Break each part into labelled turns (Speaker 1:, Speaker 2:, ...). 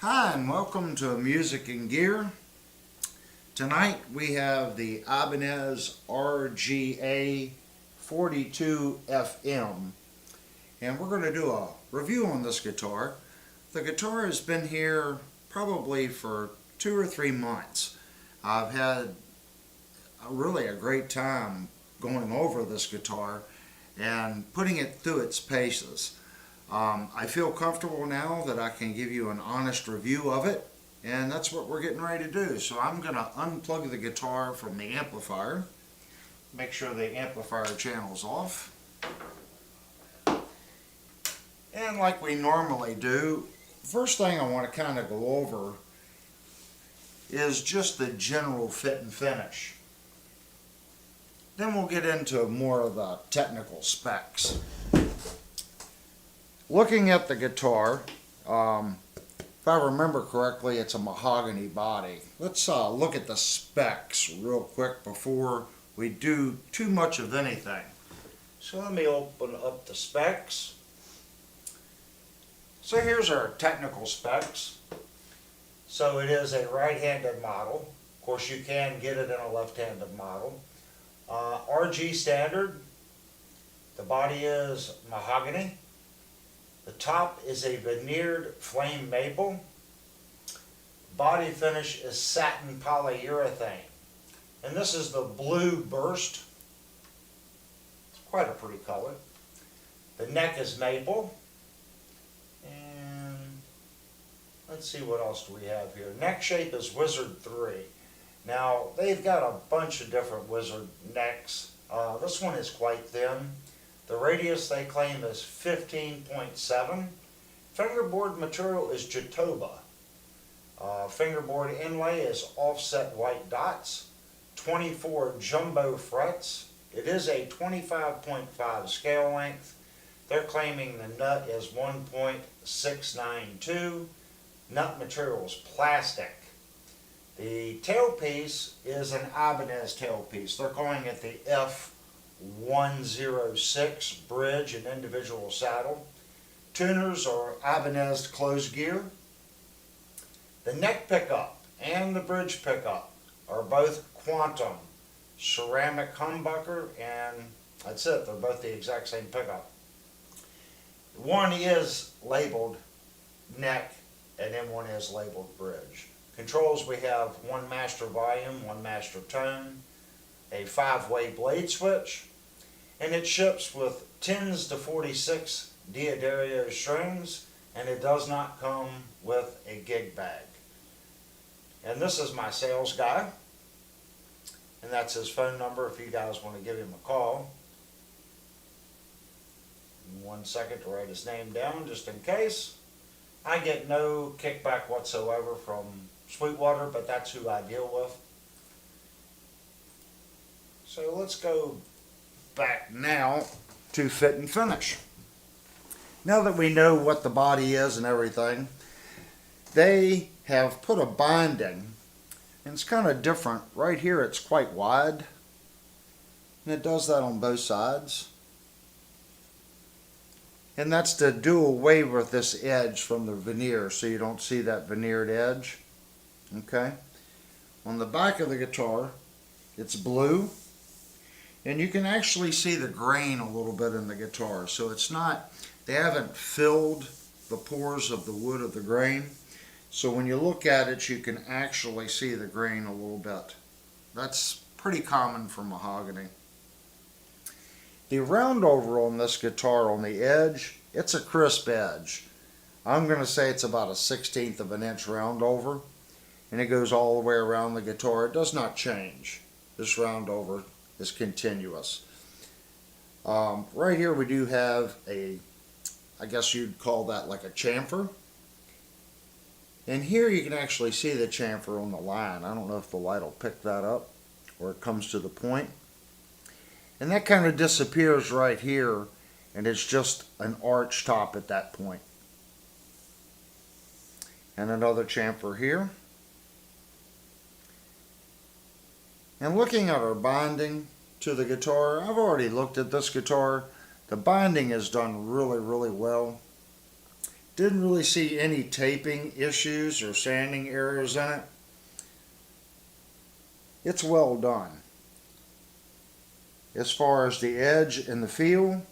Speaker 1: Hi, and welcome to Music and Gear. Tonight we have the Ibanez RGA42FM, and we're going to do a review on this guitar. The guitar has been here probably for 2 or 3 months. I've had really a great time going over this guitar and putting it through its paces. I feel comfortable now that I can give you an honest review of it, and that's what we're getting ready to do. So I'm going to unplug the guitar from the amplifier, make sure the amplifier channel's off, and like we normally do, first thing I want to kind of go over is just the general fit and finish. Then we'll get into more of the technical specs. Looking at the guitar, if I remember correctly, it's a mahogany body. Let's look at the specs real quick before we do too much of anything. So let me open up the specs. So here's our technical specs. So it is a right-handed model. Of course, you can get it in a left-handed model. RG standard. The body is mahogany. The top is a veneered flame maple. Body finish is satin polyurethane. And this is the blue burst. It's quite a pretty color. The neck is maple. And let's see, what else do we have here. Neck shape is Wizard 3. Now, they've got a bunch of different Wizard necks. This one is quite thin. The radius they claim is 15.7. Fingerboard material is Jatoba. Fingerboard inlay is offset white dots. 24 jumbo frets. It is a 25.5 scale length. They're claiming the nut is 1.692. Nut material is plastic. The tailpiece is an Ibanez tailpiece. They're calling it the F106 bridge and individual saddle. Tuners are Ibanez closed gear. The neck pickup and the bridge pickup are both Quantum ceramic humbucker, and that's it. They're both the exact same pickup. One is labeled neck and then one is labeled bridge. Controls, we have one master volume, one master tone, a 5-way blade switch, and it ships with 10s to 46 D'Addario strings, and it does not come with a gig bag. And this is my sales guy, and that's his phone number if you guys want to give him a call. 1 second to write his name down just in case. I get no kickback whatsoever from Sweetwater, but that's who I deal with. So let's go back now to fit and finish. Now that we know what the body is and everything, they have put a binding, and it's kind of different. Right here it's quite wide, and it does that on both sides. And that's to do away with this edge from the veneer, so you don't see that veneered edge. Okay?
Speaker 2: On the back of the guitar, it's blue, and you can actually see the grain a little bit in the guitar. So it's not, they haven't filled the pores of the wood of the grain. So when you look at it, you can actually see the grain a little bit. That's pretty common for mahogany. The round over on this guitar on the edge, it's a crisp edge. I'm going to say it's about a 1/16 of an inch round over, and it goes all the way around the guitar. It does not change. This round over is continuous. Right here we do have a, I guess you'd call that like a chamfer. And here you can actually see the chamfer on the line. I don't know if the light will pick that up or it comes to the point. And that kind of disappears right here, and it's just an arch top at that point. And another chamfer here. And looking at our binding to the guitar, I've already looked at this guitar. The binding is done really, really well. Didn't really see any taping issues or sanding errors in it. It's well done. As far as the edge and the feel,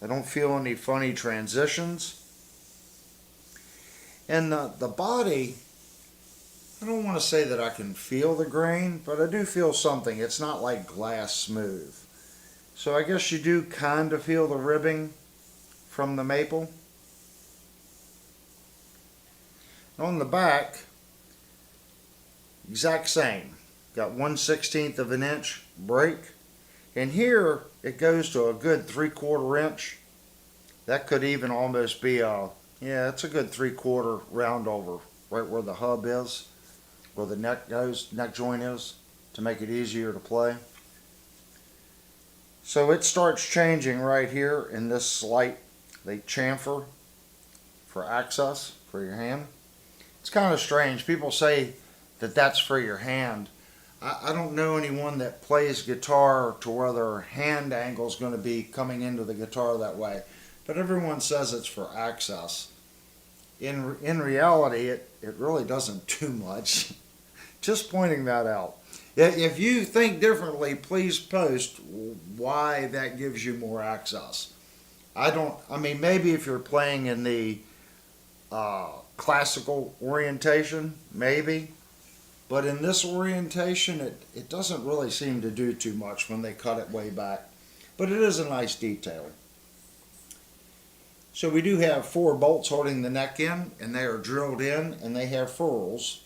Speaker 2: I don't feel any funny transitions. And the body, I don't want to say that I can feel the grain, but I do feel something. It's not like glass smooth. So I guess you do kind of feel the ribbing from the maple. On the back, exact same. Got 1/16 of an inch break. And here it goes to a good 3/4 inch. That could even almost be a, yeah, it's a good 3/4 round over right where the hub is, where the neck goes, neck joint is, to make it easier to play. So it starts changing right here in this slight, the chamfer for access for your hand. It's kind of strange. People say that that's for your hand. I don't know anyone that plays guitar to where their hand angle is going to be coming into the guitar that way. But everyone says it's for access. In reality, it really doesn't do much. Just pointing that out. If you think differently, please post why that gives you more access. I mean, maybe if you're playing in the classical orientation, maybe. But in this orientation, it doesn't really seem to do too much when they cut it way back. But it is a nice detail. So we do have 4 bolts holding the neck in, and they are drilled in, and they have ferrules.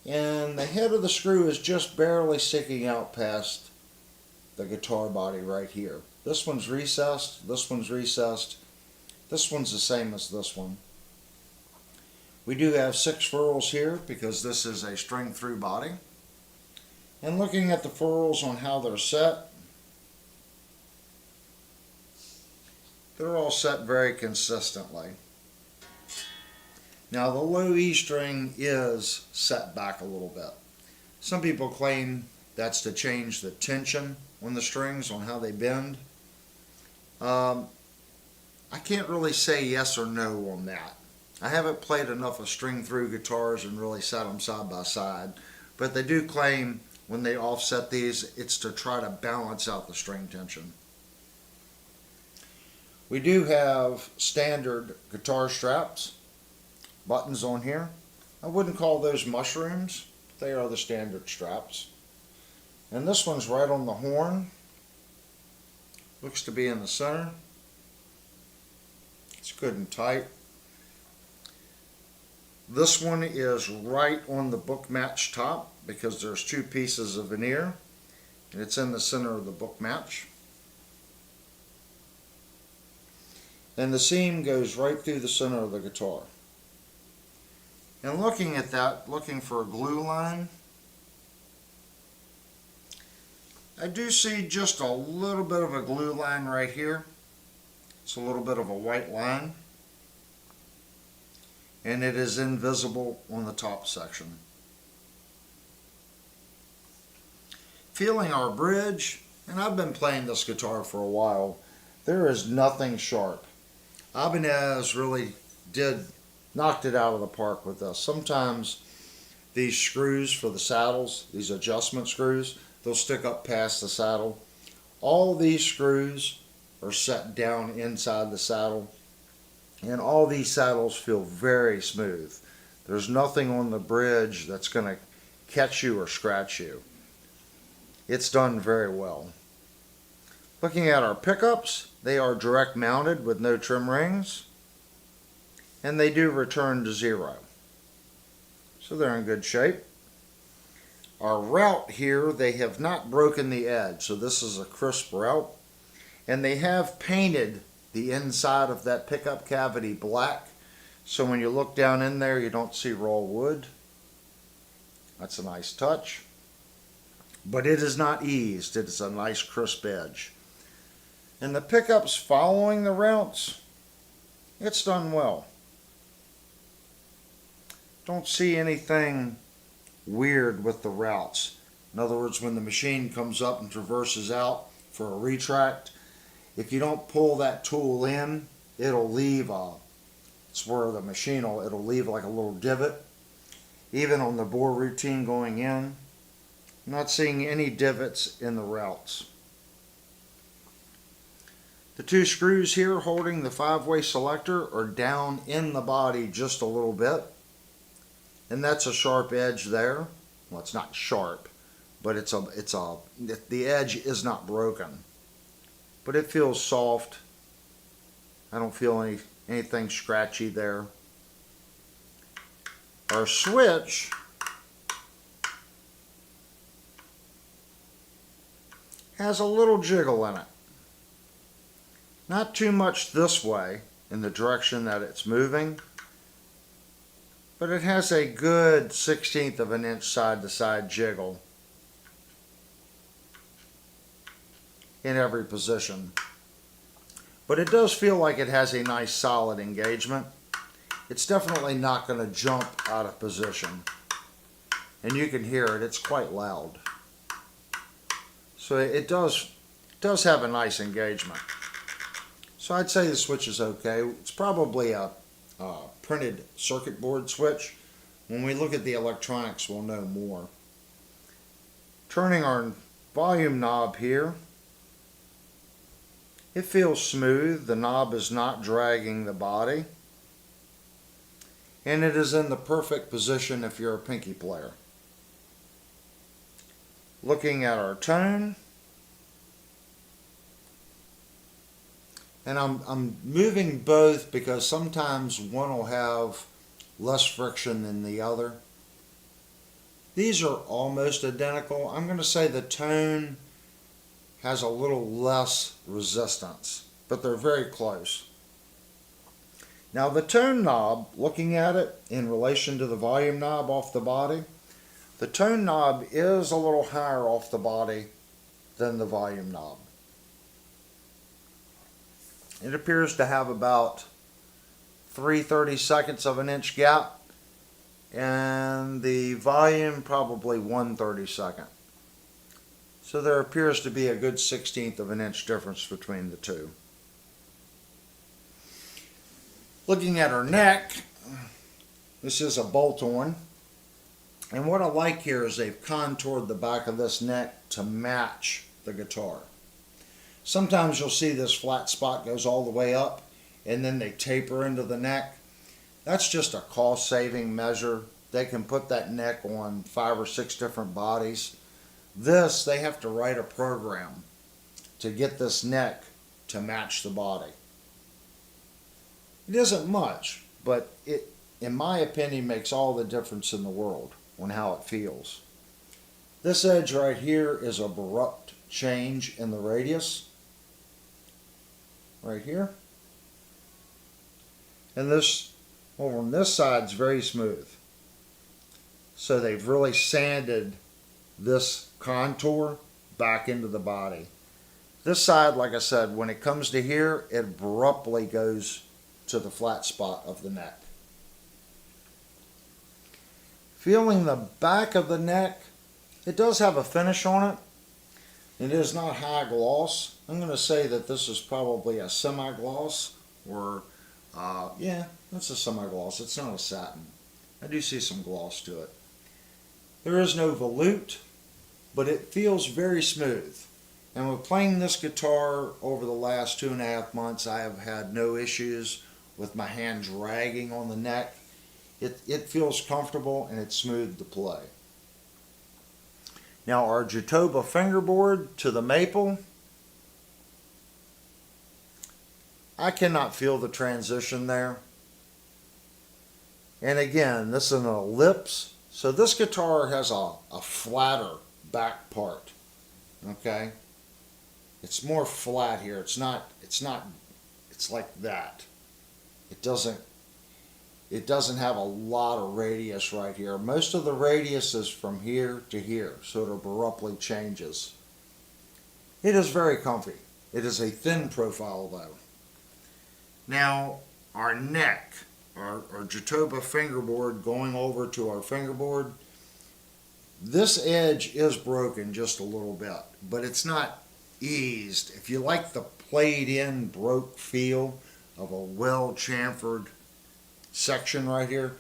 Speaker 2: And the head of the screw is just barely sticking out past the guitar body right here. This one's recessed, this one's recessed, this one's the same as this one. We do have 6 ferrules here because this is a string through body. And looking at the ferrules on how they're set, they're all set very consistently. Now the low E string is set back a little bit. Some people claim that's to change the tension on the strings, on how they bend. I can't really say yes or no on that. I haven't played enough of string through guitars and really set them side by side, but they do claim when they offset these, it's to try to balance out the string tension. We do have standard guitar straps, buttons on here. I wouldn't call those mushrooms, but they are the standard straps. And this one's right on the horn. Looks to be in the center. It's good and tight. This one is right on the book match top because there's 2 pieces of veneer, and it's in the center of the book match. And the seam goes right through the center of the guitar. And looking at that, looking for a glue line, I do see just a little bit of a glue line right here. It's a little bit of a white line. And it is invisible on the top section. Feeling our bridge, and I've been playing this guitar for a while, there is nothing sharp. Ibanez really knocked it out of the park with this. Sometimes these screws for the saddles, these adjustment screws, they'll stick up past the saddle. All these screws are set down inside the saddle, and all these saddles feel very smooth. There's nothing on the bridge that's going to catch you or scratch you. It's done very well. Looking at our pickups, they are direct mounted with no trim rings, and they do return to zero. So they're in good shape. Our route here, they have not broken the edge, so this is a crisp route. And they have painted the inside of that pickup cavity black, so when you look down in there you don't see raw wood. That's a nice touch. But it is not eased, it is a nice crisp edge. And the pickups following the routes, it's done well. Don't see anything weird with the routes. In other words, when the machine comes up and traverses out for a retract, if you don't pull that tool in, it'll leave it's where the machine it'll leave like a little divot. Even on the bore routine going in, I'm not seeing any divots in the routes. The two screws here holding the 5-way selector are down in the body just a little bit. And that's a sharp edge there. Well, it's not sharp, but the edge is not broken. But it feels soft. I don't feel anything scratchy there. Our switch has a little jiggle in it. Not too much this way in the direction that it's moving, but it has a good 1/16 of an inch side to side jiggle in every position. But it does feel like it has a nice solid engagement. It's definitely not going to jump out of position. And you can hear it, it's quite loud. So it does have a nice engagement. So I'd say the switch is okay. It's probably a printed circuit board switch. When we look at the electronics, we'll know more. Turning our volume knob here, it feels smooth. The knob is not dragging the body, and it is in the perfect position if you're a pinky player. Looking at our tone, and I'm moving both because sometimes one will have less friction than the other. These are almost identical. I'm going to say the tone has a little less resistance, but they're very close. Now the tone knob, looking at it in relation to the volume knob off the body, the tone knob is a little higher off the body than the volume knob. It appears to have about 3/32 of an inch gap, and the volume probably 1/32. So there appears to be a good 1/16 of an inch difference between the two. Looking at her neck, this is a bolt-on, and what I like here is they've contoured the back of this neck to match the guitar. Sometimes you'll see this flat spot goes all the way up and then they taper into the neck. That's just a cost-saving measure. They can put that neck on 5 or 6 different bodies. This, they have to write a program to get this neck to match the body. It isn't much, but it, in my opinion, makes all the difference in the world on how it feels. This edge right here is a abrupt change in the radius. Right here. And this, over on this side, is very smooth. So they've really sanded this contour back into the body. This side, like I said, when it comes to here, it abruptly goes to the flat spot of the neck. Feeling the back of the neck, it does have a finish on it. It is not high gloss. I'm going to say that this is probably a semi-gloss, or yeah, that's a semi-gloss. It's not a satin. I do see some gloss to it. There is no volute, but it feels very smooth. And with playing this guitar over the last 2.5 months, I have had no issues with my hand dragging on the neck. It feels comfortable and it's smooth to play. Now our Jatoba fingerboard to the maple, I cannot feel the transition there. And again, this is an ellipse, so this guitar has a flatter back part. Okay? It's more flat here. It's like that. It doesn't have a lot of radius right here. Most of the radius is from here to here, so it abruptly changes. It is very comfy. It is a thin profile though. Now, our neck, our Jatoba fingerboard going over to our fingerboard, this edge is broken just a little bit, but it's not eased. If you like the played in broke feel of a well chamfered section right here,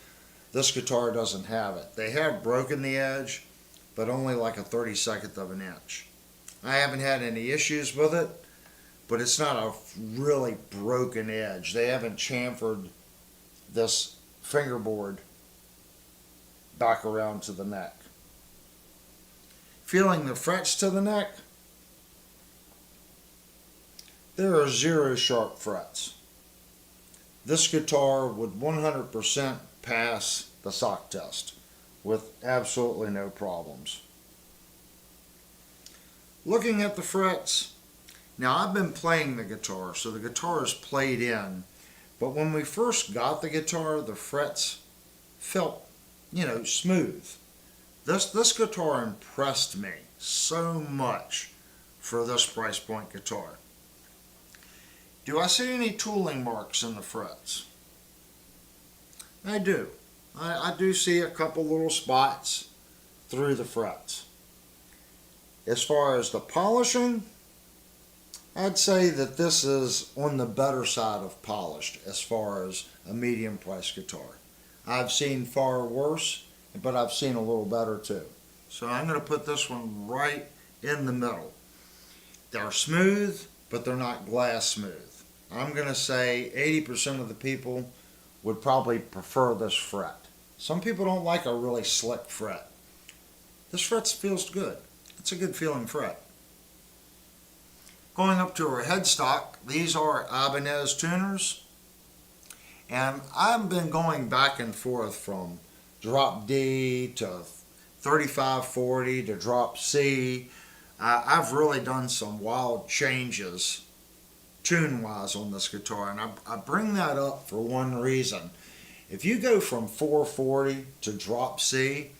Speaker 2: this guitar doesn't have it. They have broken the edge, but only like a 32nd of an inch. I haven't had any issues with it, but it's not a really broken edge. They haven't chamfered this fingerboard back around to the neck. Feeling the frets to the neck, there are 0 sharp frets. This guitar would 100% pass the sock test with absolutely no problems. Looking at the frets, now I've been playing the guitar, so the guitar is played in, but when we first got the guitar, the frets felt, smooth. This guitar impressed me so much for this price point guitar. Do I see any tooling marks in the frets? I do. I do see a couple little spots through the frets. As far as the polishing, I'd say that this is on the better side of polished as far as a medium price guitar. I've seen far worse, but I've seen a little better too. So I'm going to put this one right in the middle. They're smooth, but they're not glass smooth. I'm going to say 80% of the people would probably prefer this fret. Some people don't like a really slick fret. This fret feels good. It's a good feeling fret. Going up to our headstock, these are Ibanez tuners. And I've been going back and forth from drop D to 3540 to drop C. I've really done some wild changes tune-wise on this guitar, and I bring that up for one reason. If you go from 440 to drop C,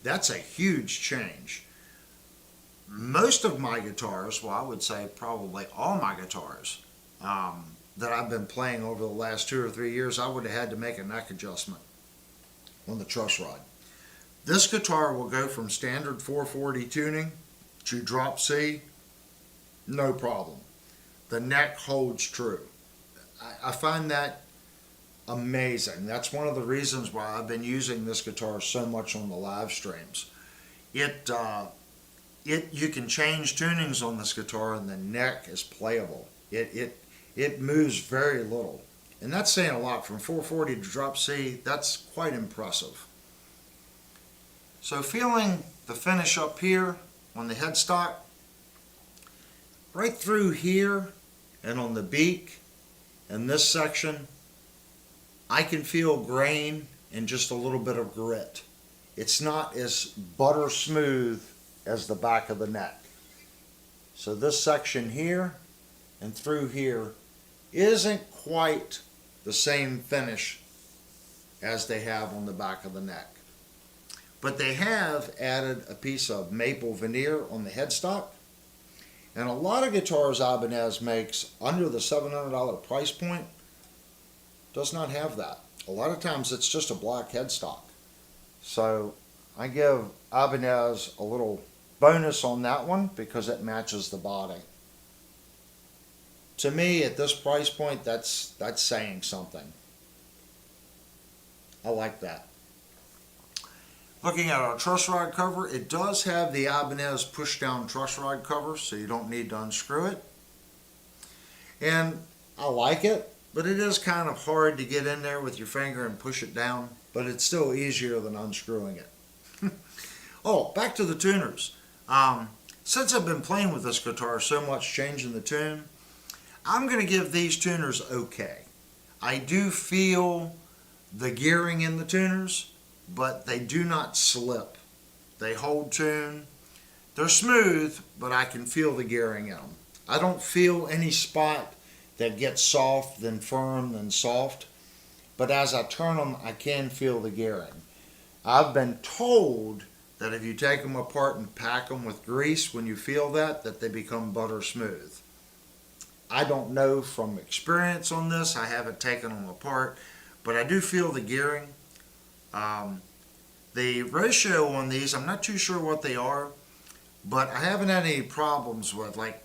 Speaker 2: that's a huge change. Most of my guitars, well, I would say probably all my guitars that I've been playing over the last 2 or 3 years, I would have had to make a neck adjustment on the truss rod. This guitar will go from standard 440 tuning to drop C, no problem. The neck holds true. I find that amazing. That's one of the reasons why I've been using this guitar so much on the live streams. You can change tunings on this guitar and the neck is playable. It moves very little. And that's saying a lot. From 440 to drop C, that's quite impressive. So feeling the finish up here on the headstock, right through here and on the beak and this section, I can feel grain and just a little bit of grit. It's not as butter smooth as the back of the neck. So this section here and through here isn't quite the same finish as they have on the back of the neck. But they have added a piece of maple veneer on the headstock. And a lot of guitars Ibanez makes under the $700 price point does not have that. A lot of times it's just a black headstock. So I give Ibanez a little bonus on that one because it matches the body. To me, at this price point, that's saying something. I like that. Looking at our truss rod cover, it does have the Ibanez push down truss rod cover, so you don't need to unscrew it. And I like it, but it is kind of hard to get in there with your finger and push it down, but it's still easier than unscrewing it. Oh, back to the tuners. Since I've been playing with this guitar so much, changing the tune, I'm going to give these tuners okay. I do feel the gearing in the tuners, but they do not slip. They hold tune. They're smooth, but I can feel the gearing in them. I don't feel any spot that gets soft, then firm, then soft. But as I turn them, I can feel the gearing. I've been told that if you take them apart and pack them with grease, when you feel that they become butter smooth. I don't know from experience on this. I haven't taken them apart, but I do feel the gearing. The ratio on these, I'm not too sure what they are, but I haven't had any problems with like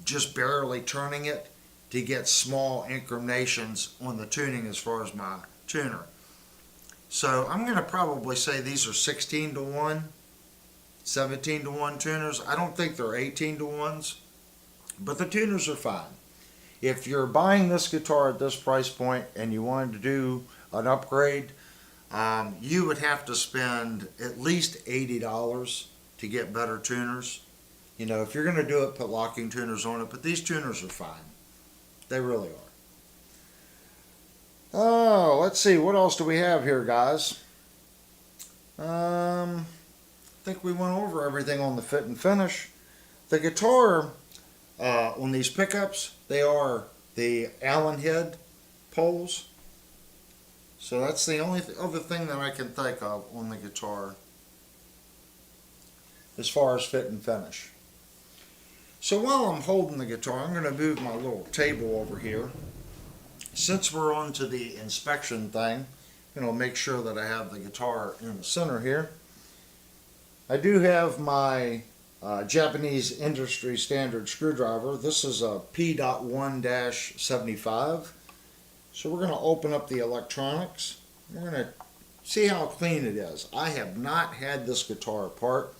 Speaker 2: just barely turning it to get small inclinations on the tuning as far as my tuner. So I'm going to probably say these are 16 to 1, 17 to 1 tuners. I don't think they're 18 to 1s, but the tuners are fine. If you're buying this guitar at this price point and you wanted to do an upgrade, you would have to spend at least $80 to get better tuners. You know, if you're going to do it, put locking tuners on it, but these tuners are fine. They really are. Oh, let's see, what else do we have here, guys? I think we went over everything on the fit and finish. The guitar on these pickups, they are the Allen head poles. So that's the only other thing that I can think of on the guitar as far as fit and finish. So while I'm holding the guitar, I'm going to move my little table over here. Since we're on to the inspection thing, I'm going to make sure that I have the guitar in the center here. I do have my Japanese industry standard screwdriver. This is a P.1-75. So we're going to open up the electronics. We're going to see how clean it is. I have not had this guitar apart.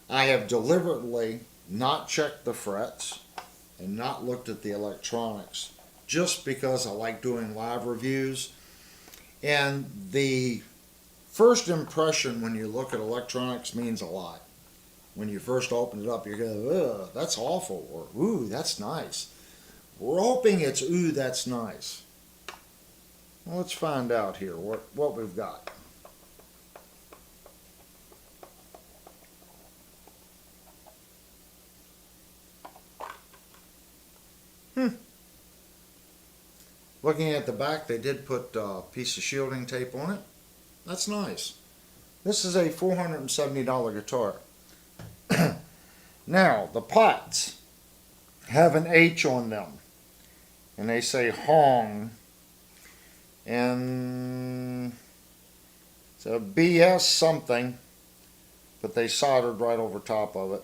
Speaker 2: I have deliberately not checked the frets and not looked at the electronics just because I like doing live reviews. And the first impression when you look at electronics means a lot. When you first open it up, you go, ugh, that's awful, or ooh, that's nice. We're hoping it's ooh, that's nice. Well, let's find out here what we've got. Looking at the back, they did put a piece of shielding tape on it. That's nice. This is a $470 guitar. Now, the pots have an H on them, and they say Hong, and it's a BS something, but they soldered right over top of it.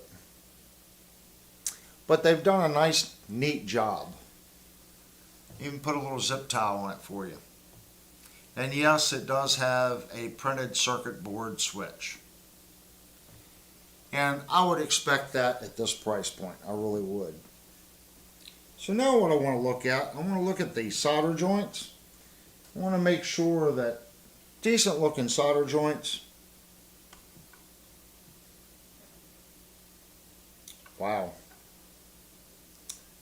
Speaker 2: But they've done a nice, neat job. Even put a little zip tie on it for you. And yes, it does have a printed circuit board switch. And I would expect that at this price point. I really would. So now what I want to look at, I want to look at the solder joints. I want to make sure that decent looking solder joints. Wow.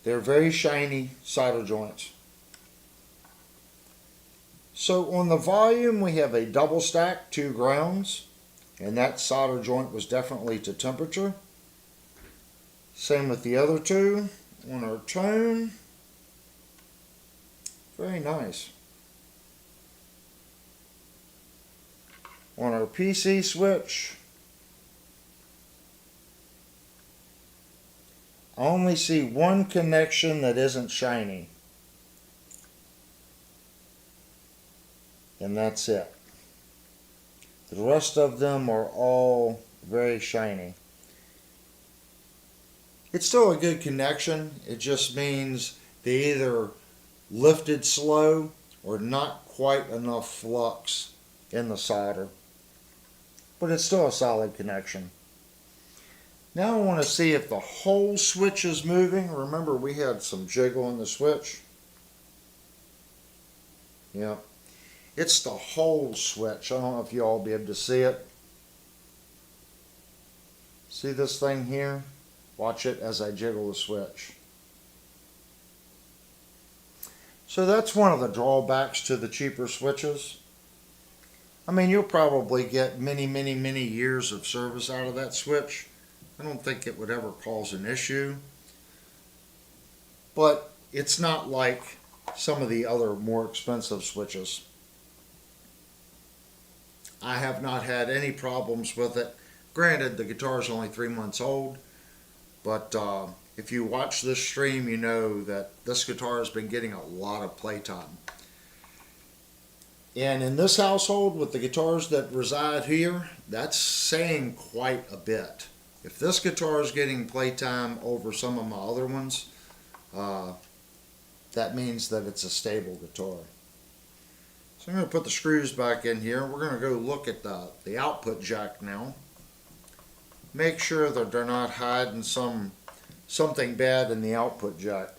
Speaker 2: They're very shiny solder joints. So on the volume we have a double stack, 2 grounds, and that solder joint was definitely to temperature. Same with the other 2. On our tone, very nice. On our PC switch, I only see one connection that isn't shiny. And that's it. The rest of them are all very shiny. It's still a good connection. It just means they either lifted slow or not quite enough flux in the solder. but it's still a solid connection. Now I want to see if the whole switch is moving. Remember, we had some jiggle in the switch. Yeah, it's the whole switch. I don't know if you all will be able to see it. See this thing here? Watch it as I jiggle the switch. So that's one of the drawbacks to the cheaper switches. I mean, you'll probably get many, many, many years of service out of that switch. I don't think it would ever cause an issue. But it's not like some of the other more expensive switches. I have not had any problems with it. Granted, the guitar is only 3 months old, but if you watch this stream, you know that this guitar has been getting a lot of playtime. And in this household, with the guitars that reside here, that's saying quite a bit. If this guitar is getting playtime over some of my other ones, that means that it's a stable guitar. So I'm going to put the screws back in here. We're going to go look at the output jack now. Make sure that they're not hiding something bad in the output jack.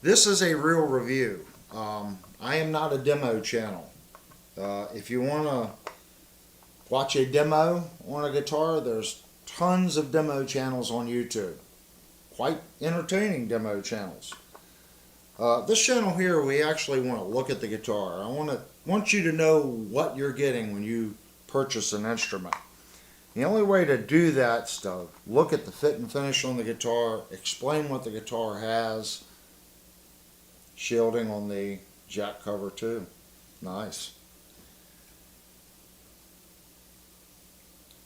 Speaker 2: This is a real review. I am not a demo channel. If you want to watch a demo on a guitar, there's tons of demo channels on YouTube. Quite entertaining demo channels. This channel here, we actually want to look at the guitar. I want you to know what you're getting when you purchase an instrument. The only way to do that is to look at the fit and finish on the guitar, explain what the guitar has. Shielding on the jack cover too. Nice.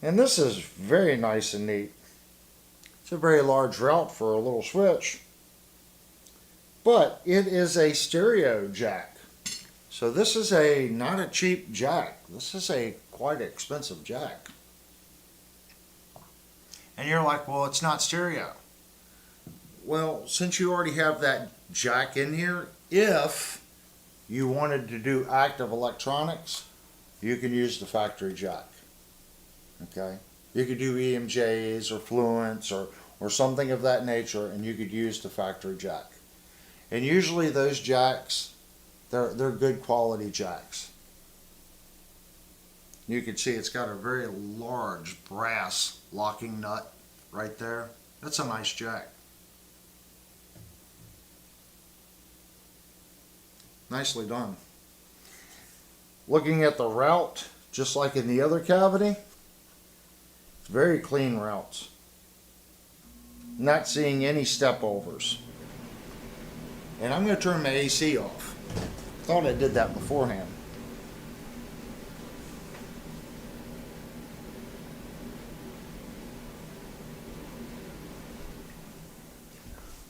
Speaker 2: And this is very nice and neat. It's a very large route for a little switch. But it is a stereo jack. So this is not a cheap jack. This is a quite expensive jack. And you're like, well, it's not stereo. Well, since you already have that jack in here, if you wanted to do active electronics, you can use the factory jack. Okay? You could do EMJs or Fluents or something of that nature, and you could use the factory jack. And usually those jacks, they're good quality jacks. You can see it's got a very large brass locking nut right there. That's a nice jack. Nicely done. Looking at the route, just like in the other cavity, very clean routes. Not seeing any step overs. And I'm going to turn my AC off. Thought I did that beforehand.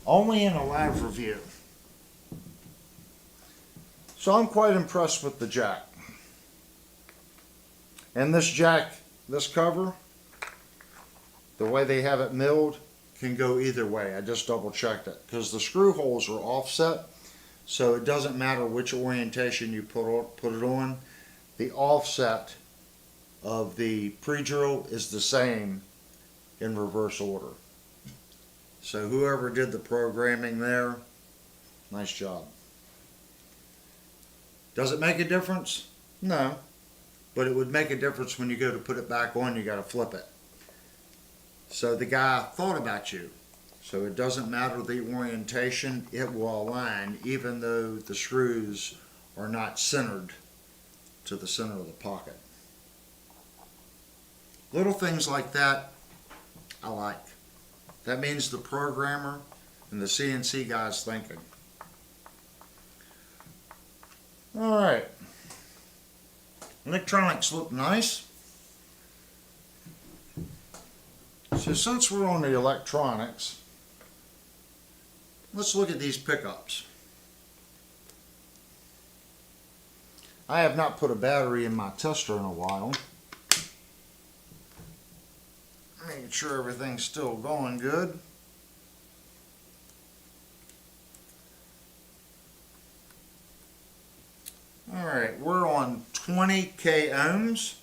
Speaker 2: Only in a live review. So I'm quite impressed with the jack. And this jack, this cover, the way they have it milled, can go either way. I just double checked it because the screw holes are offset, so it doesn't matter which orientation you put it on. The offset of the pre-drill is the same in reverse order. So whoever did the programming there, nice job. Does it make a difference? No. But it would make a difference when you go to put it back on, you got to flip it. So the guy thought about you. So it doesn't matter the orientation, it will align even though the screws are not centered to the center of the pocket. Little things like that, I like. That means the programmer and the CNC guy's thinking. Alright, electronics look nice. So since we're on the electronics, let's look at these pickups. I have not put a battery in my tester in a while. Making sure everything's still going good. Alright, we're on 20k ohms.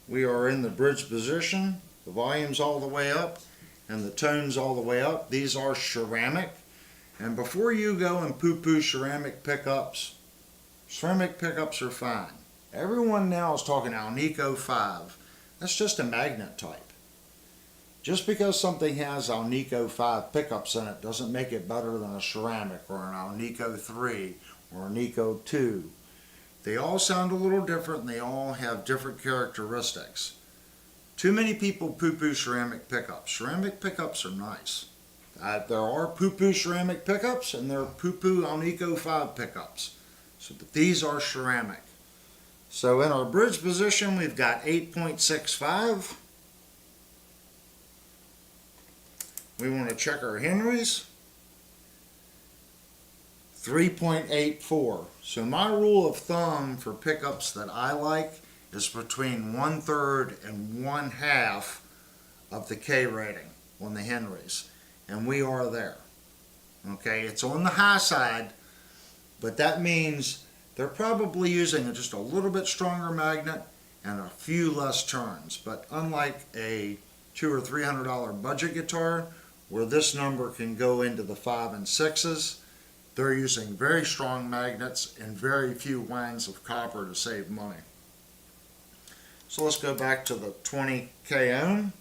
Speaker 2: We are in the bridge position. The volume's all the way up and the tone's all the way up. These are ceramic. And before you go and poo-poo ceramic pickups are fine. Everyone now is talking Alnico 5. That's just a magnet type. Just because something has Alnico 5 pickups in it doesn't make it better than a ceramic or an Alnico 3 or an Alnico 2. They all sound a little different and they all have different characteristics. Too many people poo-poo ceramic pickups. Ceramic pickups are nice. There are poo-poo ceramic pickups and there are poo-poo Alnico 5 pickups. But these are ceramic. So in our bridge position we've got 8.65. We want to check our Henrys. 3.84. So my rule of thumb for pickups that I like is between 1/3 and 1/2 of the K rating on the Henrys. And we are there. Okay, it's on the high side, but that means they're probably using just a little bit stronger magnet and a few less turns. But unlike a $200 or $300 budget guitar, where this number can go into the 5 and 6s, they're using very strong magnets and very few winds of copper to save money. So let's go back to the 20k ohm.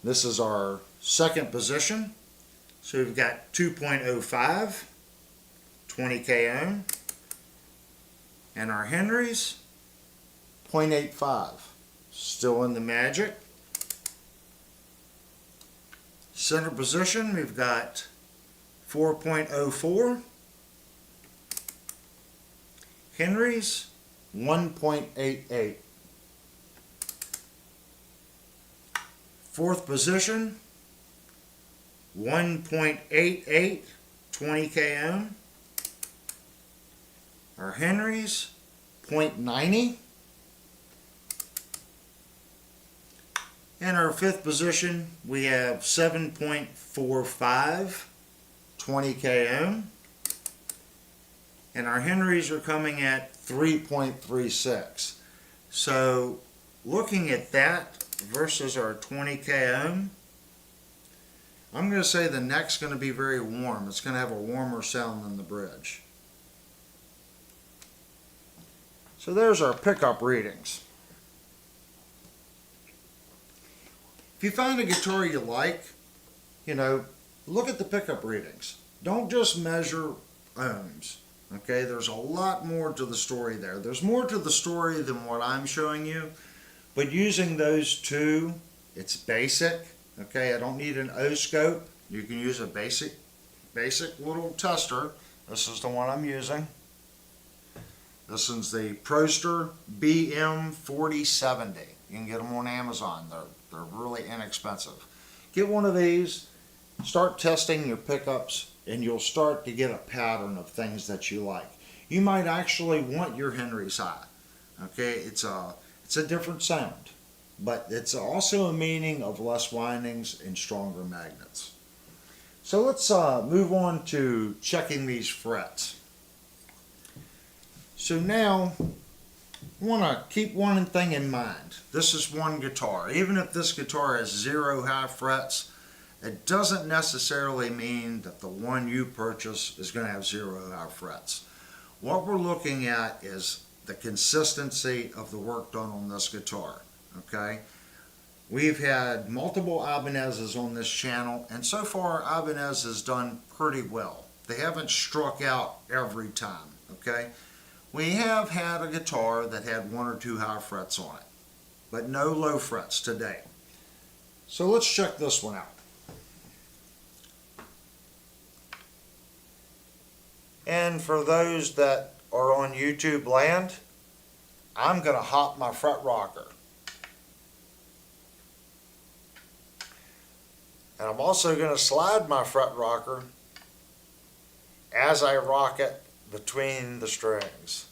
Speaker 2: This is our second position. So we've got 2.05, 20k ohm, and our Henrys, 0.85. Still in the magic. Center position, we've got 4.04. Henrys, 1.88. Fourth position, 1.88, 20k ohm. Our Henrys, 0.90. In our fifth position, we have 7.45, 20k ohm. And our Henrys are coming at 3.36. So looking at that versus our 20k ohm, I'm going to say the neck's going to be very warm. It's going to have a warmer sound than the bridge. So there's our pickup readings. If you find a guitar you like, look at the pickup readings. Don't just measure ohms. Okay, there's a lot more to the story there. There's more to the story than what I'm showing you, but using those two, it's basic. Okay, I don't need an O-scope. You can use a basic little tester. This is the one I'm using. This is the Proster BM4070. You can get them on Amazon. They're really inexpensive. Get one of these, start testing your pickups, and you'll start to get a pattern of things that you like. You might actually want your Henrys high. Okay, it's a different sound, but it's also a meaning of less windings and stronger magnets. So let's move on to checking these frets. So now, I want to keep one thing in mind. This is one guitar. Even if this guitar has 0 high frets, it doesn't necessarily mean that the one you purchase is going to have 0 high frets. What we're looking at is the consistency of the work done on this guitar. Okay? We've had multiple Ibanez's on this channel, and so far Ibanez has done pretty well. They haven't struck out every time. Okay? We have had a guitar that had 1 or 2 high frets on it, but no low frets today. So let's check this one out. And for those that are on YouTube land, I'm going to hop my fret rocker. And I'm also going to slide my fret rocker as I rock it between the strings.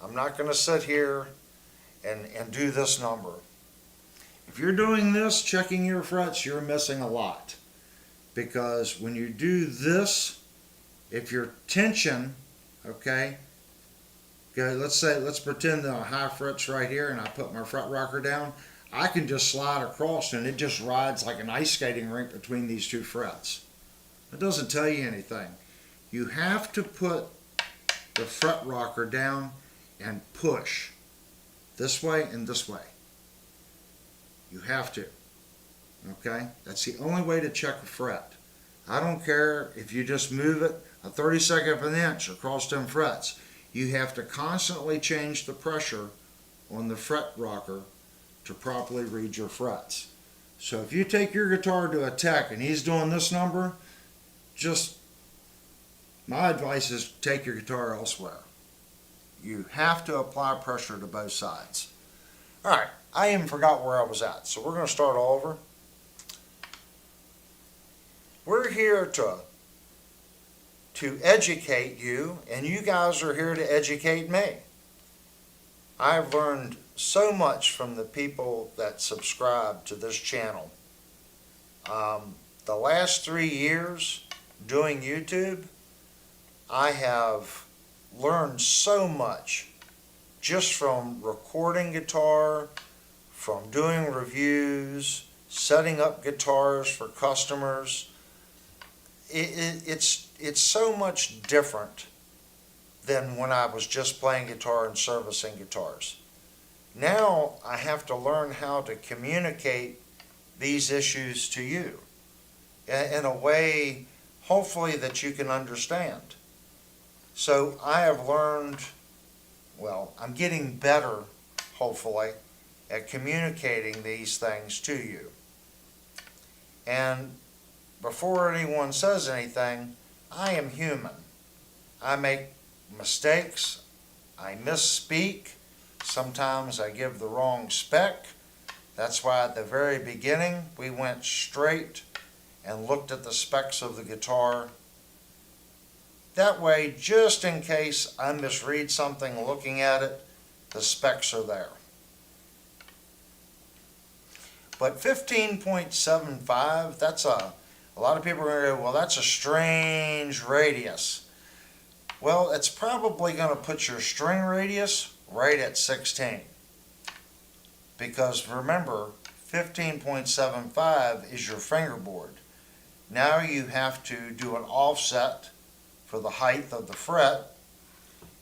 Speaker 2: I'm not going to sit here and do this number. If you're doing this, checking your frets, you're missing a lot. Because when you do this, if your tension, okay, Okay, let's pretend the high fret's right here and I put my fret rocker down. I can just slide across and it just rides like an ice skating rink between these two frets. It doesn't tell you anything. You have to put the fret rocker down and push this way and this way. You have to. Okay? That's the only way to check a fret. I don't care if you just move it a 32nd of an inch across them frets. You have to constantly change the pressure on the fret rocker to properly read your frets. So if you take your guitar to a tech and he's doing this number, my advice is take your guitar elsewhere. You have to apply pressure to both sides. Alright, I even forgot where I was at, so we're going to start all over. We're here to educate you, and you guys are here to educate me. I've learned so much from the people that subscribe to this channel. The last 3 years doing YouTube, I have learned so much just from recording guitar, from doing reviews, setting up guitars for customers. It's so much different than when I was just playing guitar and servicing guitars. Now I have to learn how to communicate these issues to you in a way, hopefully, that you can understand. So I have learned, well, I'm getting better, hopefully, at communicating these things to you. And before anyone says anything, I am human. I make mistakes. I misspeak. Sometimes I give the wrong spec. That's why at the very beginning we went straight and looked at the specs of the guitar. That way, just in case I misread something looking at it, the specs are there. But 15.75, that's a lot of people are going to go, well, that's a strange radius. Well, it's probably going to put your string radius right at 16. Because remember, 15.75 is your fingerboard. Now you have to do an offset for the height of the fret,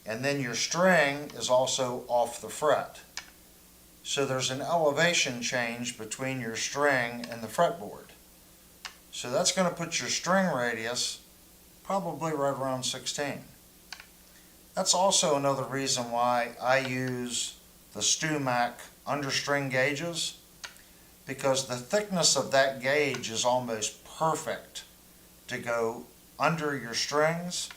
Speaker 2: and then your string is also off the fret. So there's an elevation change between your string and the fretboard. So that's going to put your string radius probably right around 16. That's also another reason why I use the StewMac understring gauges, because the thickness of that gauge is almost perfect to go under your strings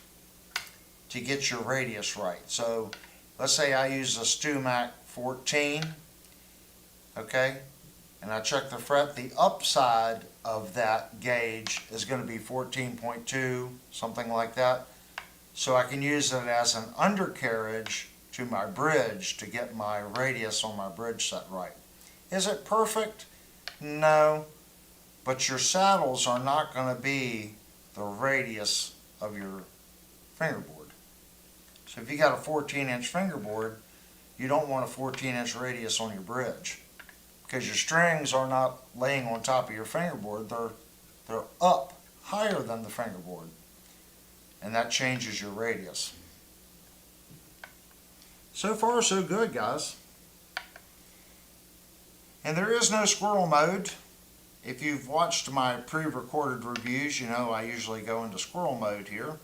Speaker 2: to get your radius right. So let's say I use a StewMac 14, okay, and I check the fret. The upside of that gauge is going to be 14.2, something like that. So I can use it as an undercarriage to my bridge to get my radius on my bridge set right. Is it perfect? No, but your saddles are not going to be the radius of your fingerboard. So if you got a 14-inch fingerboard, you don't want a 14-inch radius on your bridge, because your strings are not laying on top of your fingerboard. They're up higher than the fingerboard, and that changes your radius. So far, so good, guys. And there is no squirrel mode. If you've watched my pre-recorded reviews, you know I usually go into squirrel mode here.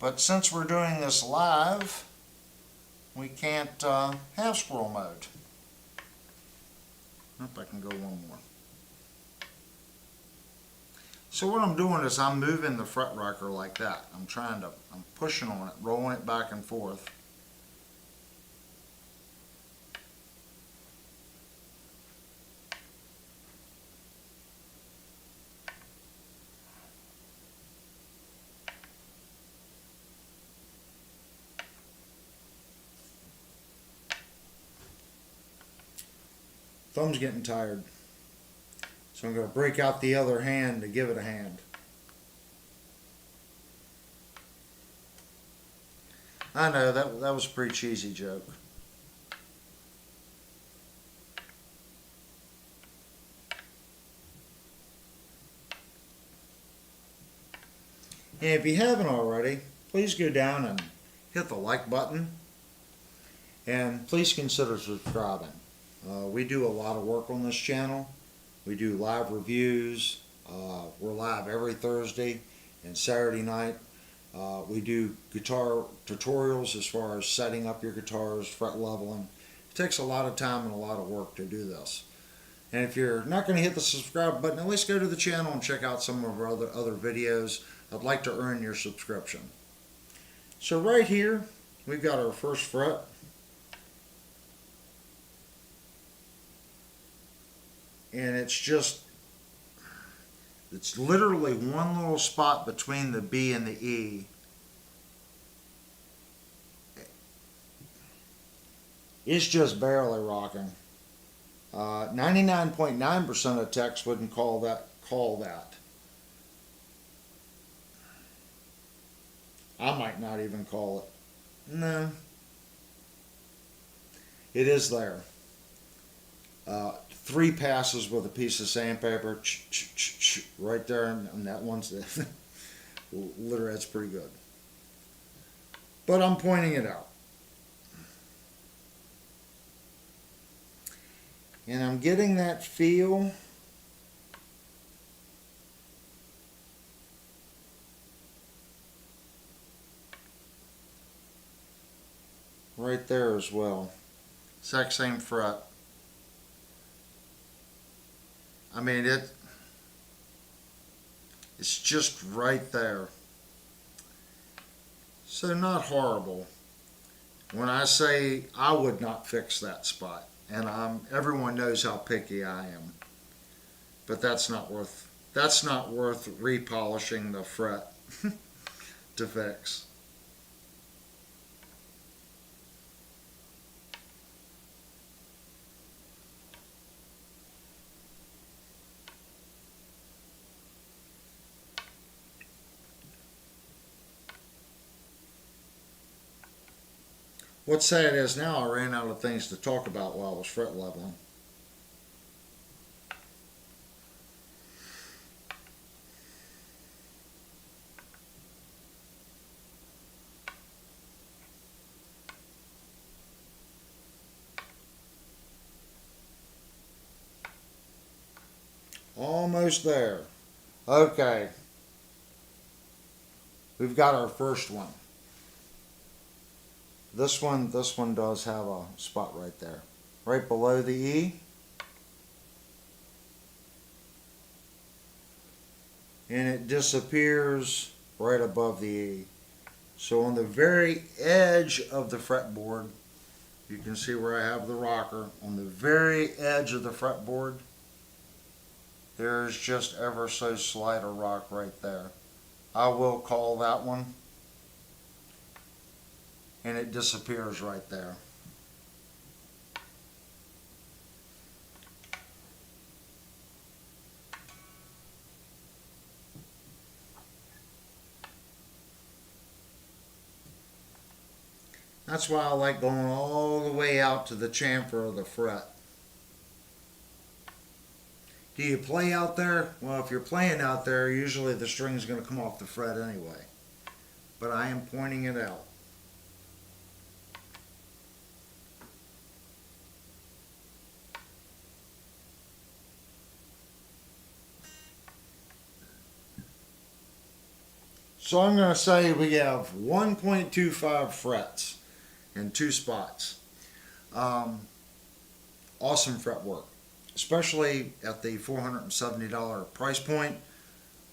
Speaker 2: But since we're doing this live, we can't have squirrel mode. I hope I can go one more. So what I'm doing is I'm moving the fret rocker like that. I'm pushing on it, rolling it back and forth. Thumb's getting tired, so I'm going to break out the other hand to give it a hand. I know, that was a pretty cheesy joke. And if you haven't already, please go down and hit the like button. And please consider subscribing. We do a lot of work on this channel. We do live reviews. We're live every Thursday and Saturday night. We do guitar tutorials as far as setting up your guitars, fret leveling. It takes a lot of time and a lot of work to do this. And if you're not going to hit the subscribe button, at least go to the channel and check out some of our other videos. I'd like to earn your subscription. So right here, we've got our first fret. And it's literally one little spot between the B and the E. It's just barely rocking. 99.9% of techs wouldn't call that. I might not even call it. No. It is there. 3 passes with a piece of sandpaper, right there, and that one's literally, that's pretty good. But I'm pointing it out. And I'm getting that feel. Right there as well. Exact same fret. I mean, it's just right there. So not horrible. When I say I would not fix that spot, and everyone knows how picky I am, but that's not worth repolishing the fret to fix. What's sad is now I ran out of things to talk about while I was fret leveling. Almost there. Okay. We've got our first one. This one does have a spot right there. Right below the E. And it disappears right above the E. So on the very edge of the fretboard, you can see where I have the rocker. On the very edge of the fretboard, there's just ever so slight a rock right there. I will call that one. And it disappears right there. That's why I like going all the way out to the chamfer of the fret. Do you play out there? Well, if you're playing out there, usually the string's going to come off the fret anyway. But I am pointing it out. So I'm going to say we have 1.25 frets in 2 spots. Awesome fretwork, especially at the $470 price point.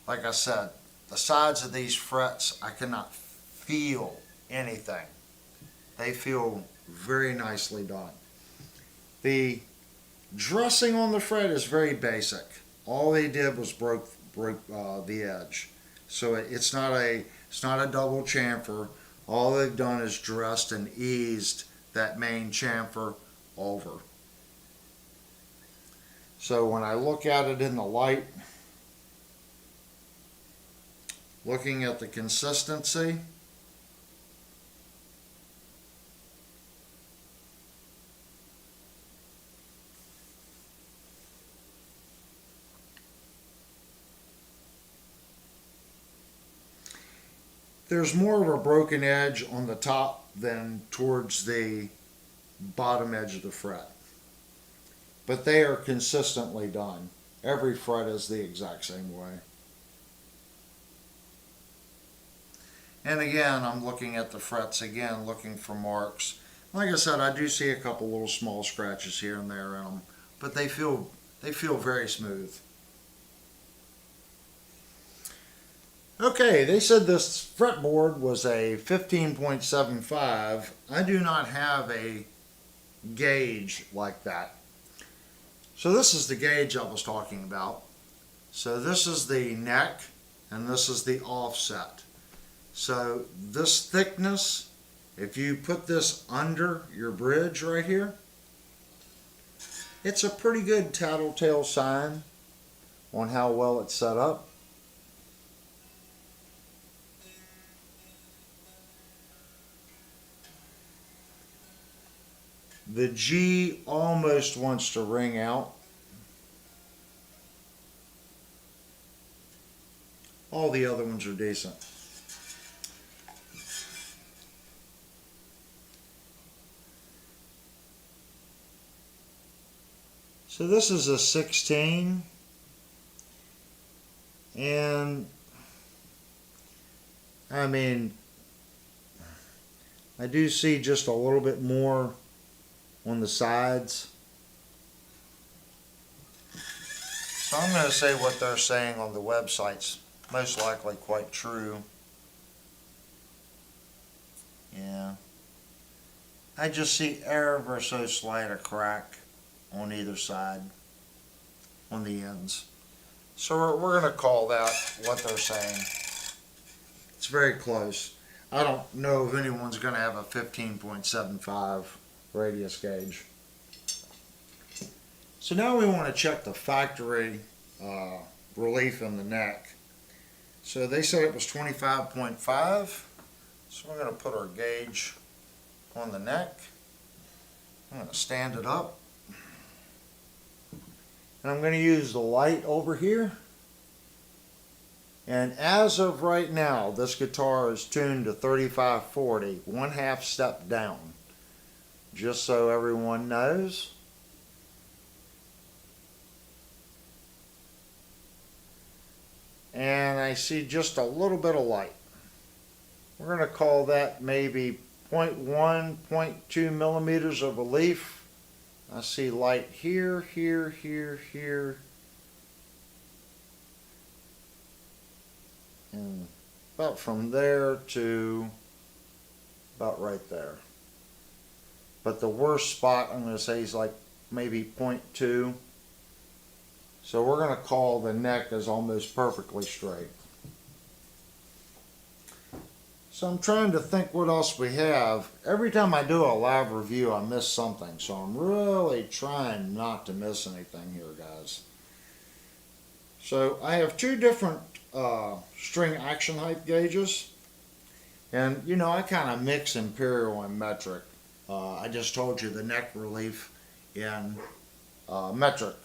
Speaker 2: Like I said, the sides of these frets, I cannot feel anything. They feel very nicely done. The dressing on the fret is very basic. All they did was broke the edge. So it's not a double chamfer. All they've done is dressed and eased that main chamfer over. So when I look at it in the light, looking at the consistency, there's more of a broken edge on the top than towards the bottom edge of the fret. But they are consistently done. Every fret is the exact same way. And again, I'm looking at the frets again, looking for marks. Like I said, I do see a couple little small scratches here and there in them, but they feel very smooth. Okay, they said this fretboard was a 15.75. I do not have a gauge like that. So this is the gauge I was talking about. So this is the neck and this is the offset. So this thickness, if you put this under your bridge right here, it's a pretty good tattletale sign on how well it's set up. The G almost wants to ring out. All the other ones are decent. So this is a 16, and I mean, I do see just a little bit more on the sides. So I'm going to say what they're saying on the website's most likely quite true. Yeah. I just see ever so slight a crack on either side, on the ends. So we're going to call that what they're saying. It's very close. I don't know if anyone's going to have a 15.75 radius gauge. So now we want to check the factory relief in the neck. So they said it was 25.5. So we're going to put our gauge on the neck. I'm going to stand it up. And I'm going to use the light over here. And as of right now, this guitar is tuned to 3540, 1/2 step down. Just so everyone knows. And I see just a little bit of light. We're going to call that maybe 0.1, 0.2 millimeters of relief. I see light here, here, here, here. And about from there to about right there. But the worst spot, I'm going to say, is like maybe 0.2. So we're going to call the neck as almost perfectly straight. So I'm trying to think what else we have. Every time I do a live review, I miss something. So I'm really trying not to miss anything here, guys. So I have two different string action height gauges. And, you know, I kind of mix imperial and metric. I just told you the neck relief in metric.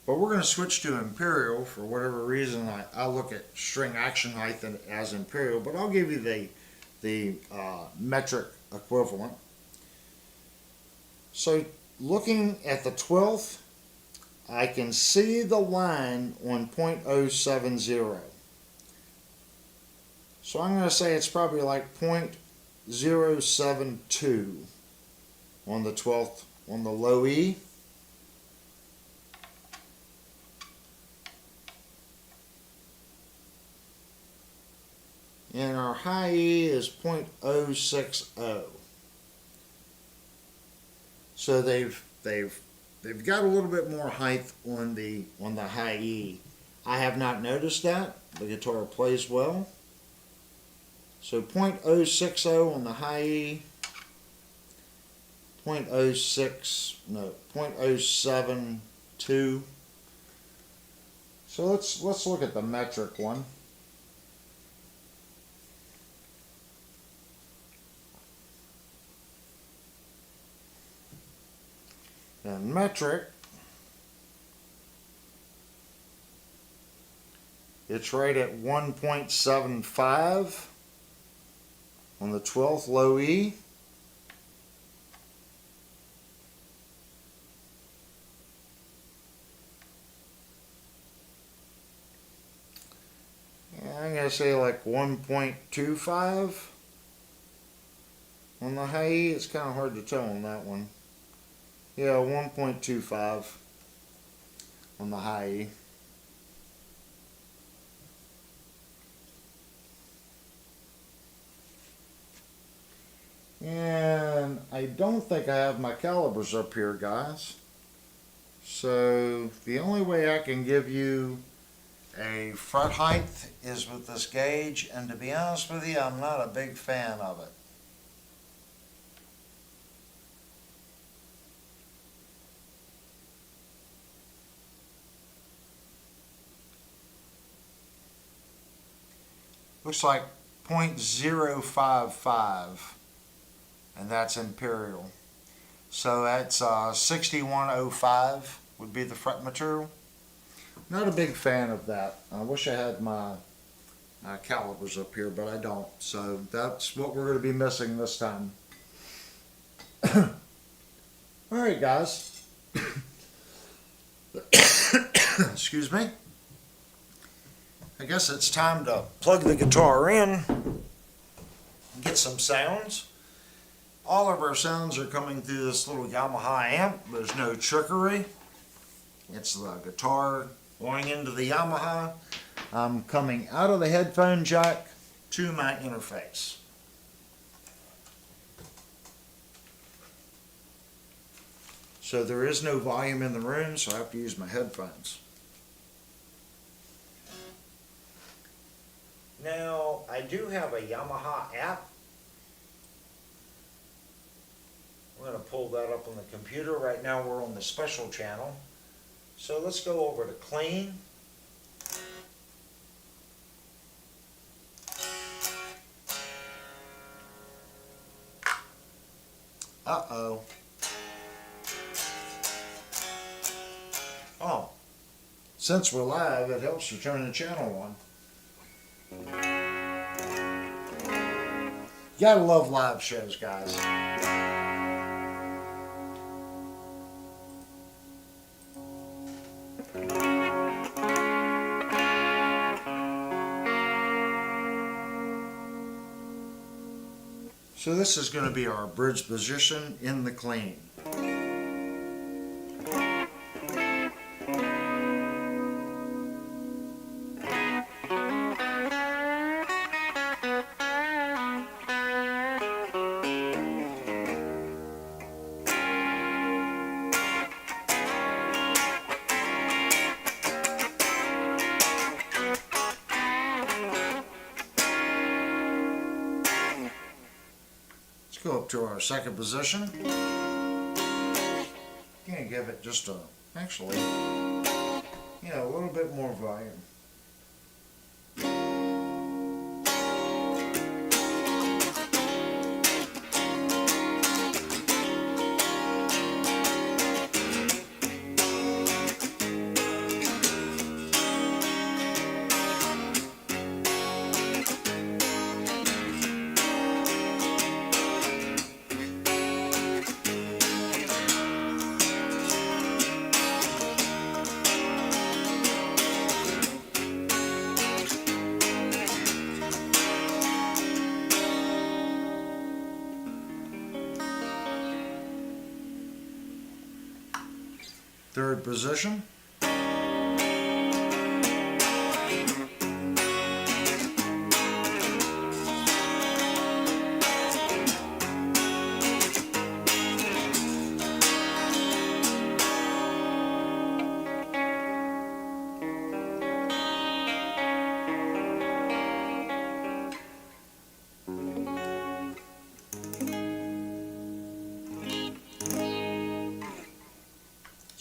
Speaker 2: But we're going to switch to imperial. For whatever reason, I look at string action height as imperial, but I'll give you the metric equivalent. So looking at the 12th, I can see the line on 0.070. So I'm going to say it's probably like 0.072 on the 12th, on the low E. And our high E is 0.060. So they've got a little bit more height on the high E. I have not noticed that. The guitar plays well. So 0.060 on the high E, 0.072. So let's look at the metric one. And metric, it's right at 1.75. on the 12th low E. Yeah, I'm going to say like 1.25 on the high E. It's kind of hard to tell on that one. Yeah, 1.25 on the high E. And I don't think I have my calibers up here, guys. So the only way I can give you a fret height is with this gauge, and to be honest with you, I'm not a big fan of it. Looks like 0.055, and that's imperial. So that's 6105 would be the fret material. Not a big fan of that. I wish I had my calipers up here, but I don't. So that's what we're going to be missing this time. Alright, guys. Excuse me. I guess it's time to plug the guitar in and get some sounds. All of our sounds are coming through this little Yamaha amp. There's no trickery. It's the guitar going into the Yamaha. I'm coming out of the headphone jack to my interface. So there is no volume in the room, so I have to use my headphones. Now, I do have a Yamaha app. I'm going to pull that up on the computer. Right now we're on the special channel. So let's go over to clean. Uh-oh. Oh. Since we're live, it helps to turn the channel on. You gotta love live shows, guys. So this is going to be our bridge position in the clean. Go up to our second position. Gonna give it just a, actually, a little bit more volume. Third position.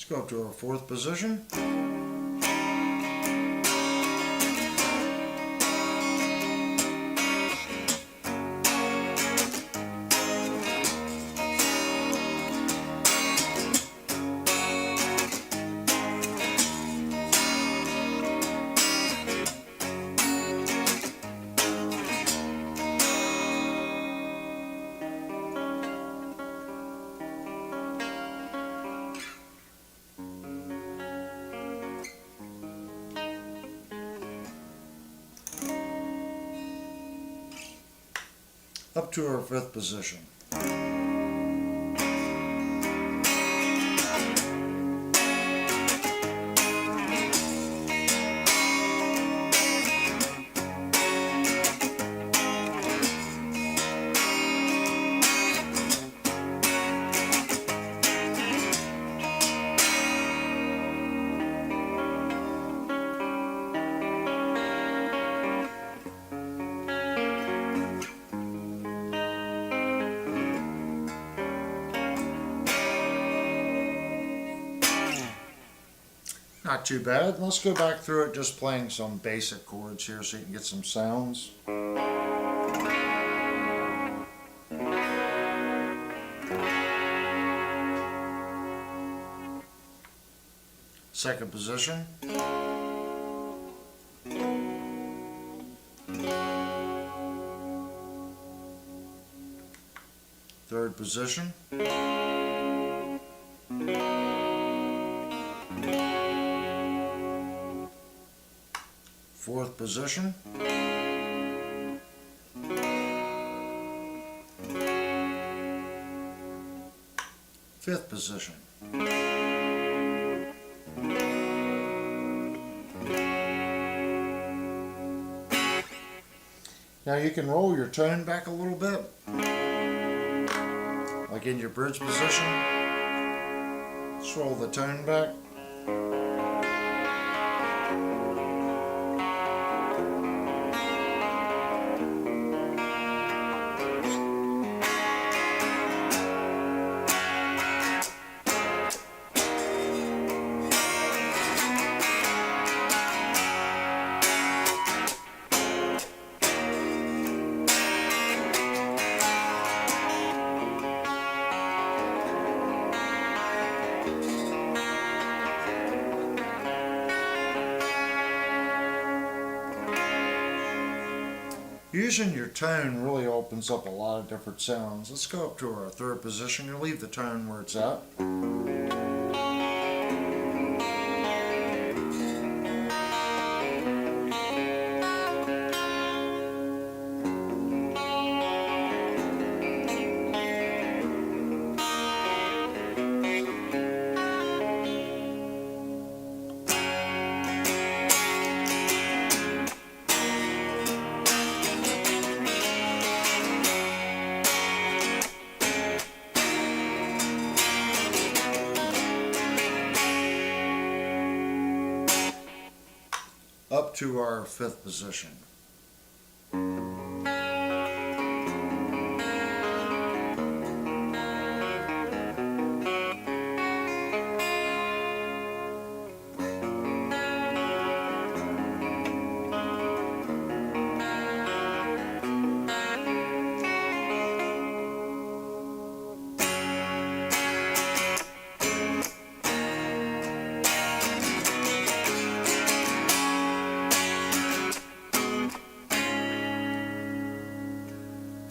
Speaker 2: Go up to our fourth position. Up to our fifth position. Not too bad. Let's go back through it just playing some basic chords here so you can get some sounds. Second position. Third position. Fourth position. Fifth position. Now you can roll your tone back a little bit, like in your bridge position. Just roll the tone back. Using your tone really opens up a lot of different sounds. Let's go up to our third position and leave the tone where it's at. Up to our fifth position.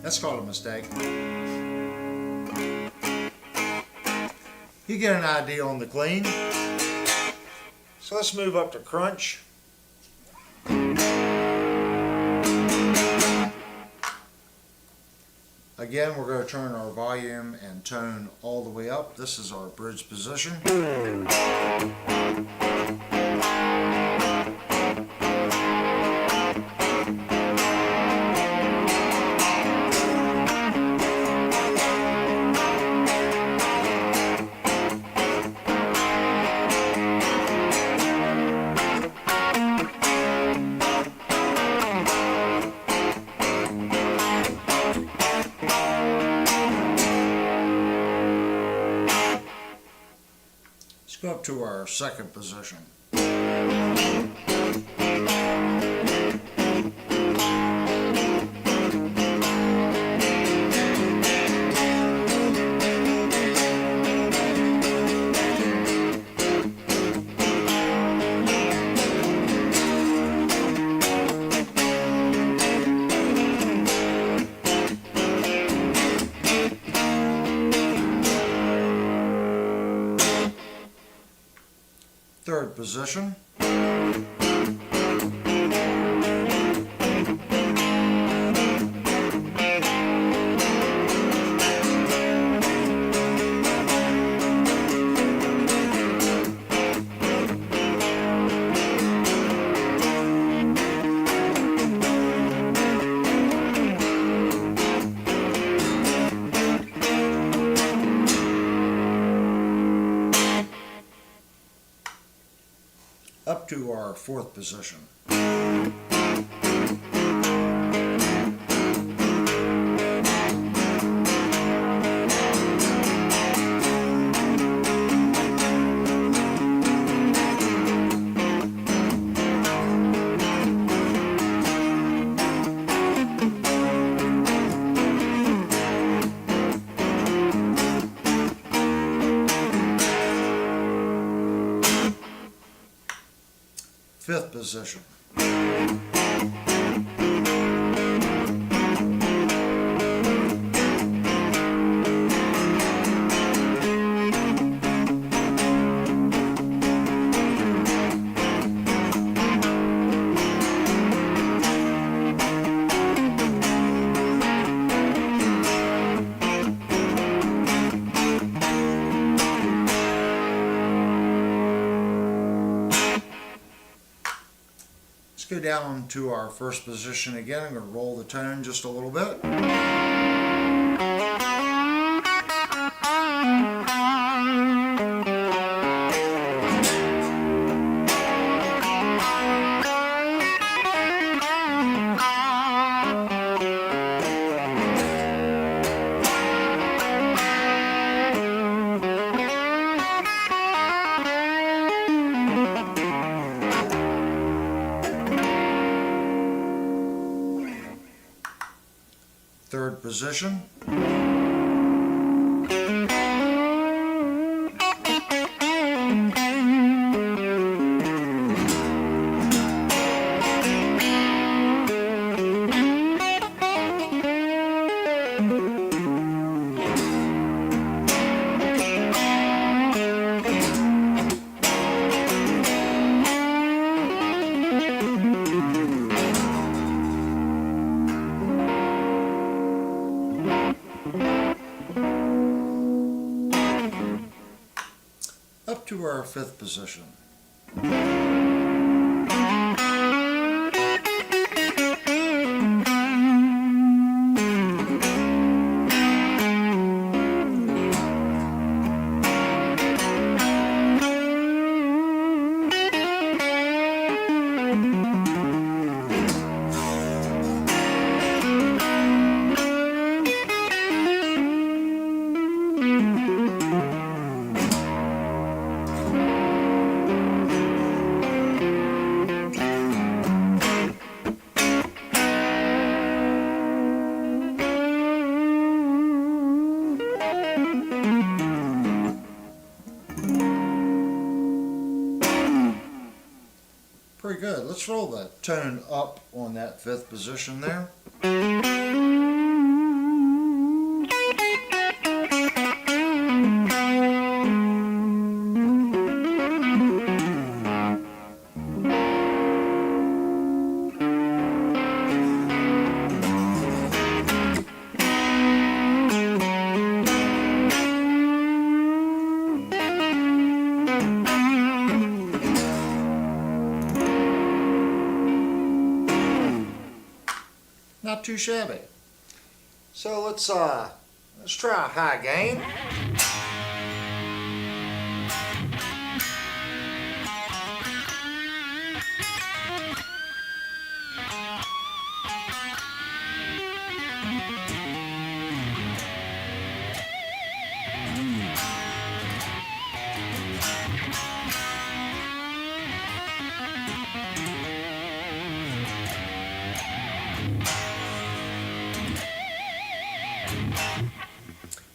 Speaker 2: That's called a mistake. You get an idea on the clean. So let's move up to crunch. Again, we're going to turn our volume and tone all the way up. This is our bridge position. Let's go up to our second position. Third position. Up to our fourth position. Fifth position. Let's go down to our first position again. I'm going to roll the tone just a little bit. Third position. Up to our fifth position. Pretty good. Let's roll the tone up on that fifth position there. Not too shabby. So let's try a high gain.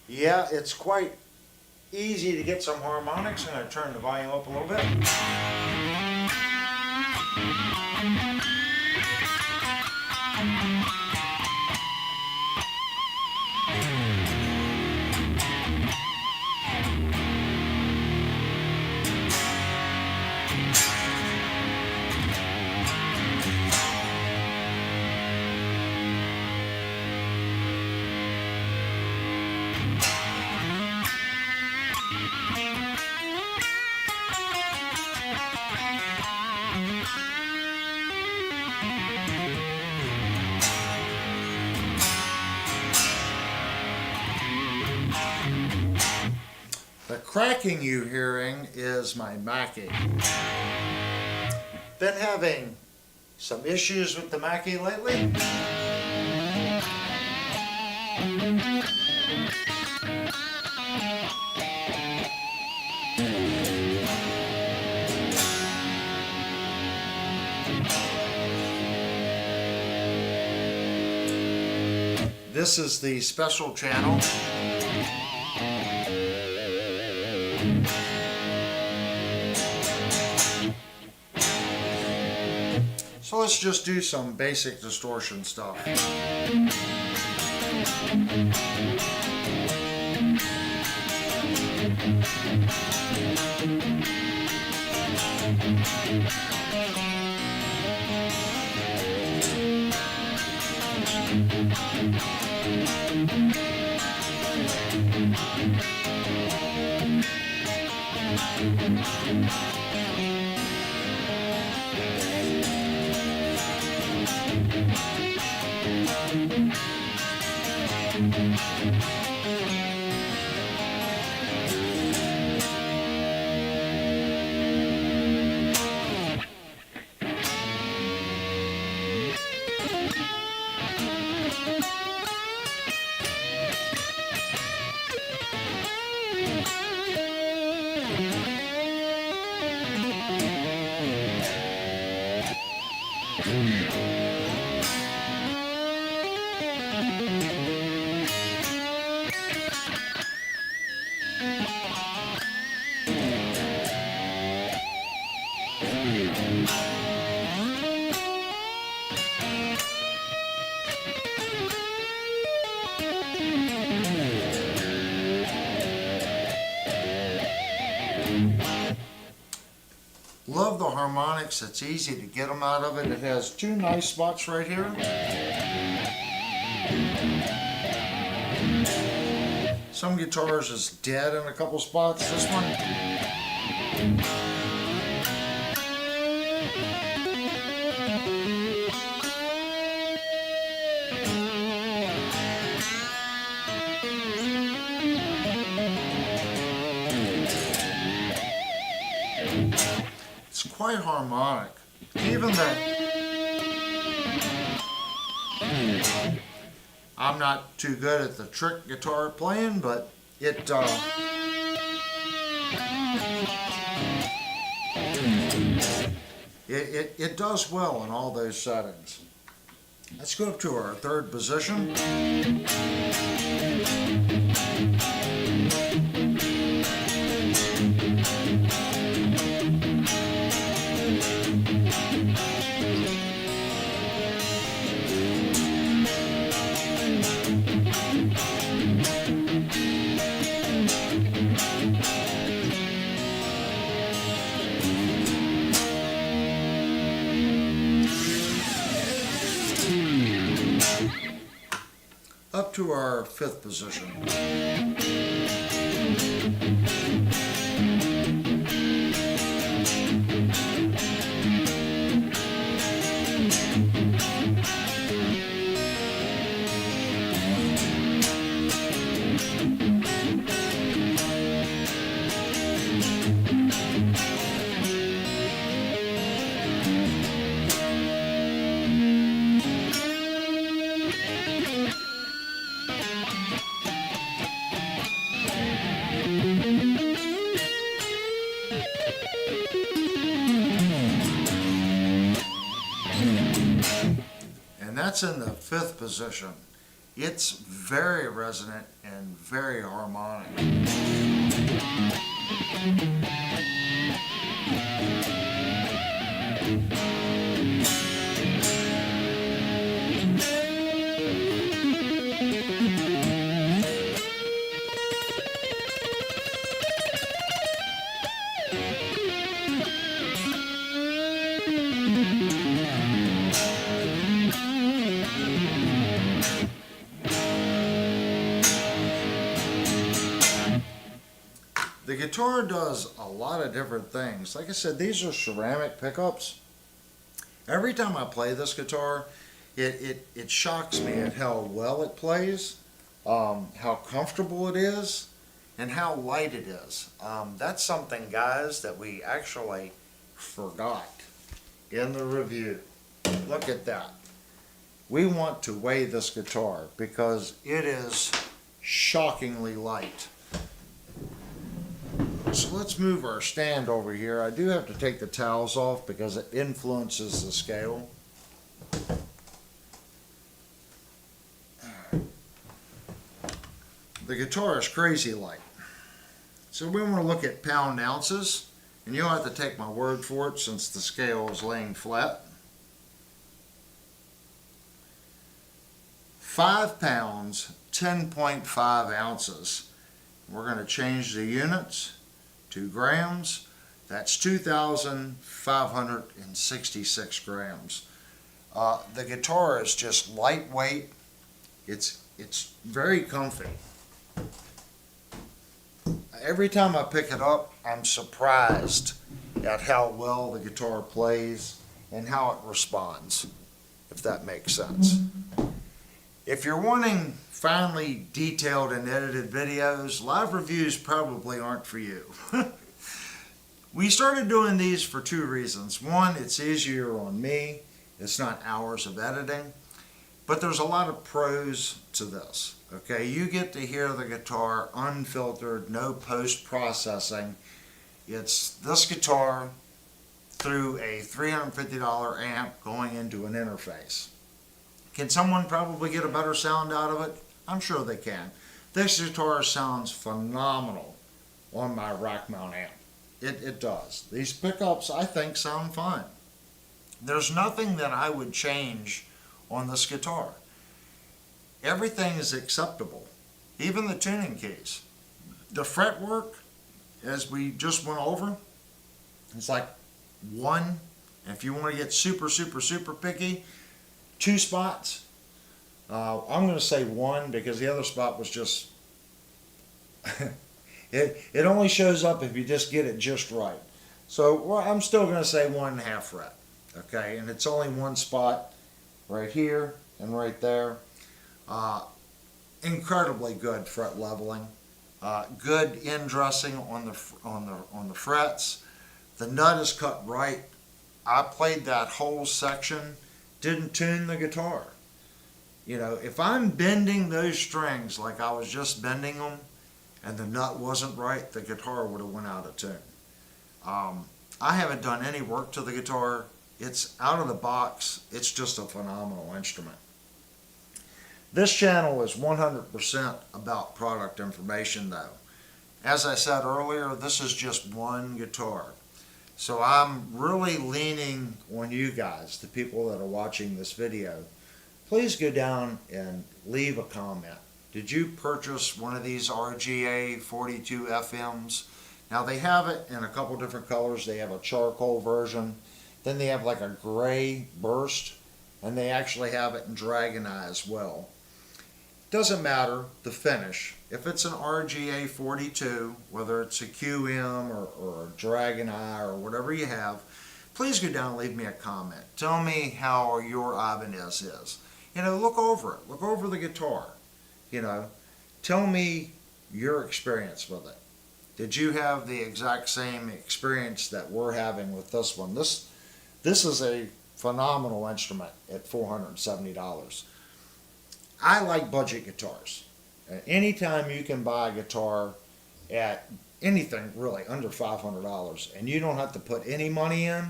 Speaker 2: Yeah, it's quite easy to get some harmonics. I'm going to turn the volume up a little bit. The cracking you're hearing is my backing. been having some issues with the Mackie lately. This is the special channel. So let's just do some basic distortion stuff. Love the harmonics. It's easy to get them out of it. It has two nice spots right here. Some guitars is dead in a couple spots. This one, it's quite harmonic. Even I'm not too good at the trick guitar playing, but it does well in all those settings. Let's go up to our third position. Up to our fifth position. That's in the fifth position. It's very resonant and very harmonic. The guitar does a lot of different things. Like I said, these are ceramic pickups. Every time I play this guitar, it shocks me at how well it plays, how comfortable it is, and how light it is. That's something, guys, that we actually forgot in the review. Look at that. We want to weigh this guitar because it is shockingly light. So let's move our stand over here. I do have to take the towels off because it influences the scale. The guitar is crazy light. So we want to look at pound ounces, and you'll have to take my word for it since the scale is laying flat. 5 pounds, 10.5 ounces. We're going to change the units to grams. That's 2,566 grams. The guitar is just lightweight. It's very comfy. Every time I pick it up, I'm surprised at how well the guitar plays and how it responds, if that makes sense. If you're wanting finely detailed and edited videos, live reviews probably aren't for you. We started doing these for 2 reasons. One, it's easier on me. It's not hours of editing. But there's a lot of pros to this. Okay, you get to hear the guitar unfiltered, no post-processing. It's this guitar through a $350 amp going into an interface. Can someone probably get a better sound out of it? I'm sure they can. This guitar sounds phenomenal on my rack mount amp. It does. These pickups, I think, sound fine. There's nothing that I would change on this guitar. Everything is acceptable, even the tuning keys. The fretwork, as we just went over, it's like 1, and if you want to get super picky, 2 spots. I'm going to say 1 because the other spot was just, it only shows up if you just get it just right. So well, I'm still going to say 1.5 fret, okay, and it's only 1 spot right here and right there. Incredibly good fret leveling, good in-dressing on the frets. The nut is cut right. I played that whole section, didn't tune the guitar. You know, if I'm bending those strings like I was just bending them and the nut wasn't right, the guitar would have went out of tune. I haven't done any work to the guitar. It's out of the box. It's just a phenomenal instrument. This channel is 100% about product information though. As I said earlier, this is just one guitar. So I'm really leaning on you guys, the people that are watching this video. Please go down and leave a comment. Did you purchase one of these RGA42FMs? Now they have it in a couple different colors. They have a charcoal version. Then they have like a gray burst. And they actually have it in Dragon Eye as well. Doesn't matter the finish. If it's an RGA42, whether it's a QM or a Dragon Eye or whatever you have, please go down and leave me a comment. Tell me how your Ibanez is. You know, look over it. Look over the guitar. You know, tell me your experience with it. Did you have the exact same experience that we're having with this one? This is a phenomenal instrument at $470. I like budget guitars. Anytime you can buy a guitar at anything really under $500 and you don't have to put any money in,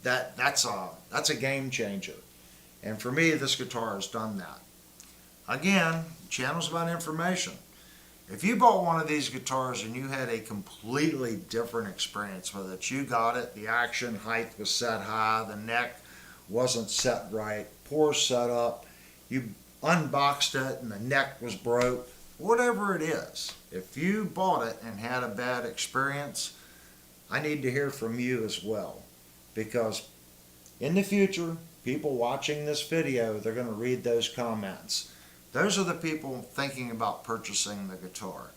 Speaker 2: that's a game changer. And for me, this guitar has done that. Again, channel's about information. If you bought one of these guitars and you had a completely different experience with it, you got it, the action height was set high, the neck wasn't set right, poor setup, you unboxed it and the neck was broke, whatever it is, if you bought it and had a bad experience, I need to hear from you as well. Because in the future, people watching this video, they're going to read those comments. Those are the people thinking about purchasing the guitar.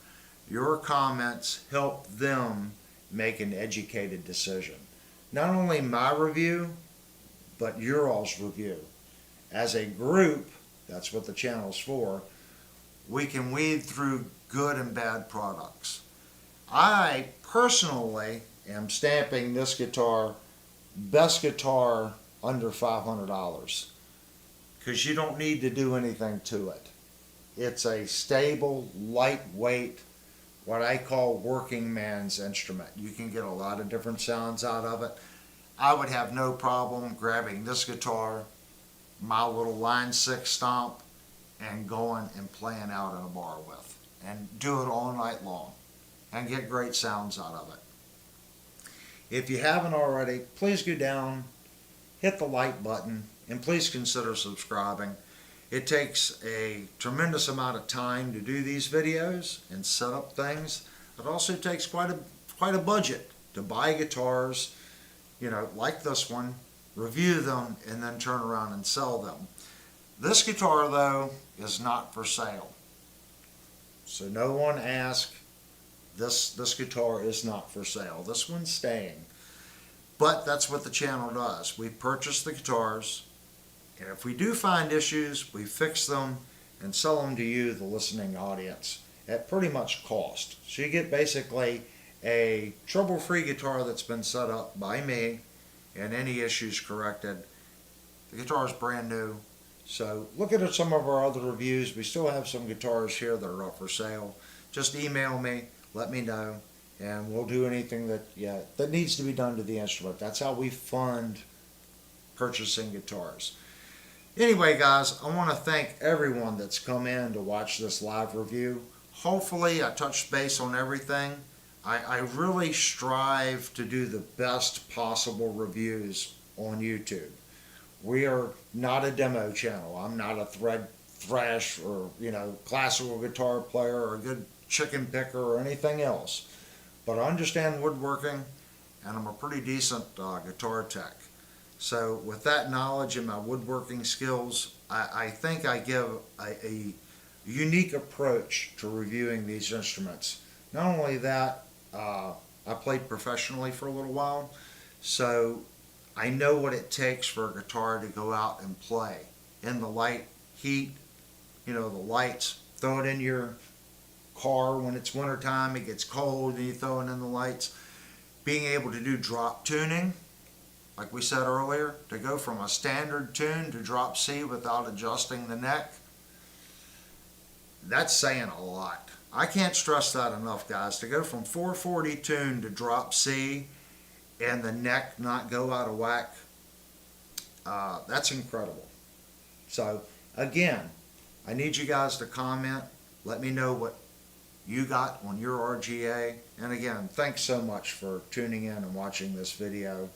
Speaker 2: Your comments help them make an educated decision. Not only my review, but your all's review. As a group, that's what the channel's for, we can weed through good and bad products. I personally am stamping this guitar best guitar under $500 because you don't need to do anything to it. It's a stable, lightweight, what I call working man's instrument. You can get a lot of different sounds out of it. I would have no problem grabbing this guitar, my little line 6 stomp, and going and playing out in a bar with, and do it all night long and get great sounds out of it. If you haven't already, please go down, hit the like button, and please consider subscribing. It takes a tremendous amount of time to do these videos and set up things. It also takes quite a budget to buy guitars, you know, like this one, review them, and then turn around and sell them. This guitar, though, is not for sale. So no one ask. This guitar is not for sale. This one's staying. But that's what the channel does. We purchase the guitars, and if we do find issues, we fix them and sell them to you, the listening audience, at pretty much cost. So you get basically a trouble-free guitar that's been set up by me and any issues corrected. The guitar is brand new. So look at some of our other reviews. We still have some guitars here that are up for sale. Just email me, let me know, and we'll do anything that needs to be done to the instrument. That's how we fund purchasing guitars. Anyway, guys, I want to thank everyone that's come in to watch this live review. Hopefully I touched base on everything. I really strive to do the best possible reviews on YouTube. We are not a demo channel. I'm not a thrash or, you know, classical guitar player or a good chicken picker or anything else. But I understand woodworking, and I'm a pretty decent guitar tech. So with that knowledge and my woodworking skills, I think I give a unique approach to reviewing these instruments. Not only that, I played professionally for a little while, so I know what it takes for a guitar to go out and play in the light, heat, you know, the lights. Throw it in your car when it's wintertime, it gets cold, and you throw it in the lights. Being able to do drop tuning, like we said earlier, to go from a standard tune to drop C without adjusting the neck, that's saying a lot. I can't stress that enough, guys. To go from 440 tune to drop C and the neck not go out of whack, that's incredible. So again, I need you guys to comment. Let me know what you got on your RGA. And again, thanks so much for tuning in and watching this video.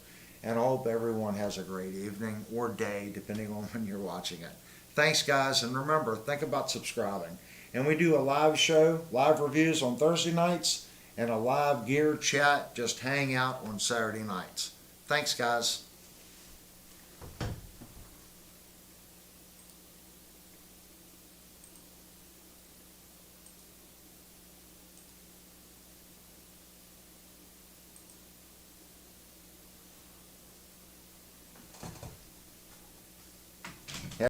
Speaker 2: And I hope everyone has a great evening or day, depending on when you're watching it. Thanks, guys. And remember, think about subscribing. And we do a live show, live reviews on Thursday nights, and a live gear chat, just hang out on Saturday nights. Thanks, guys.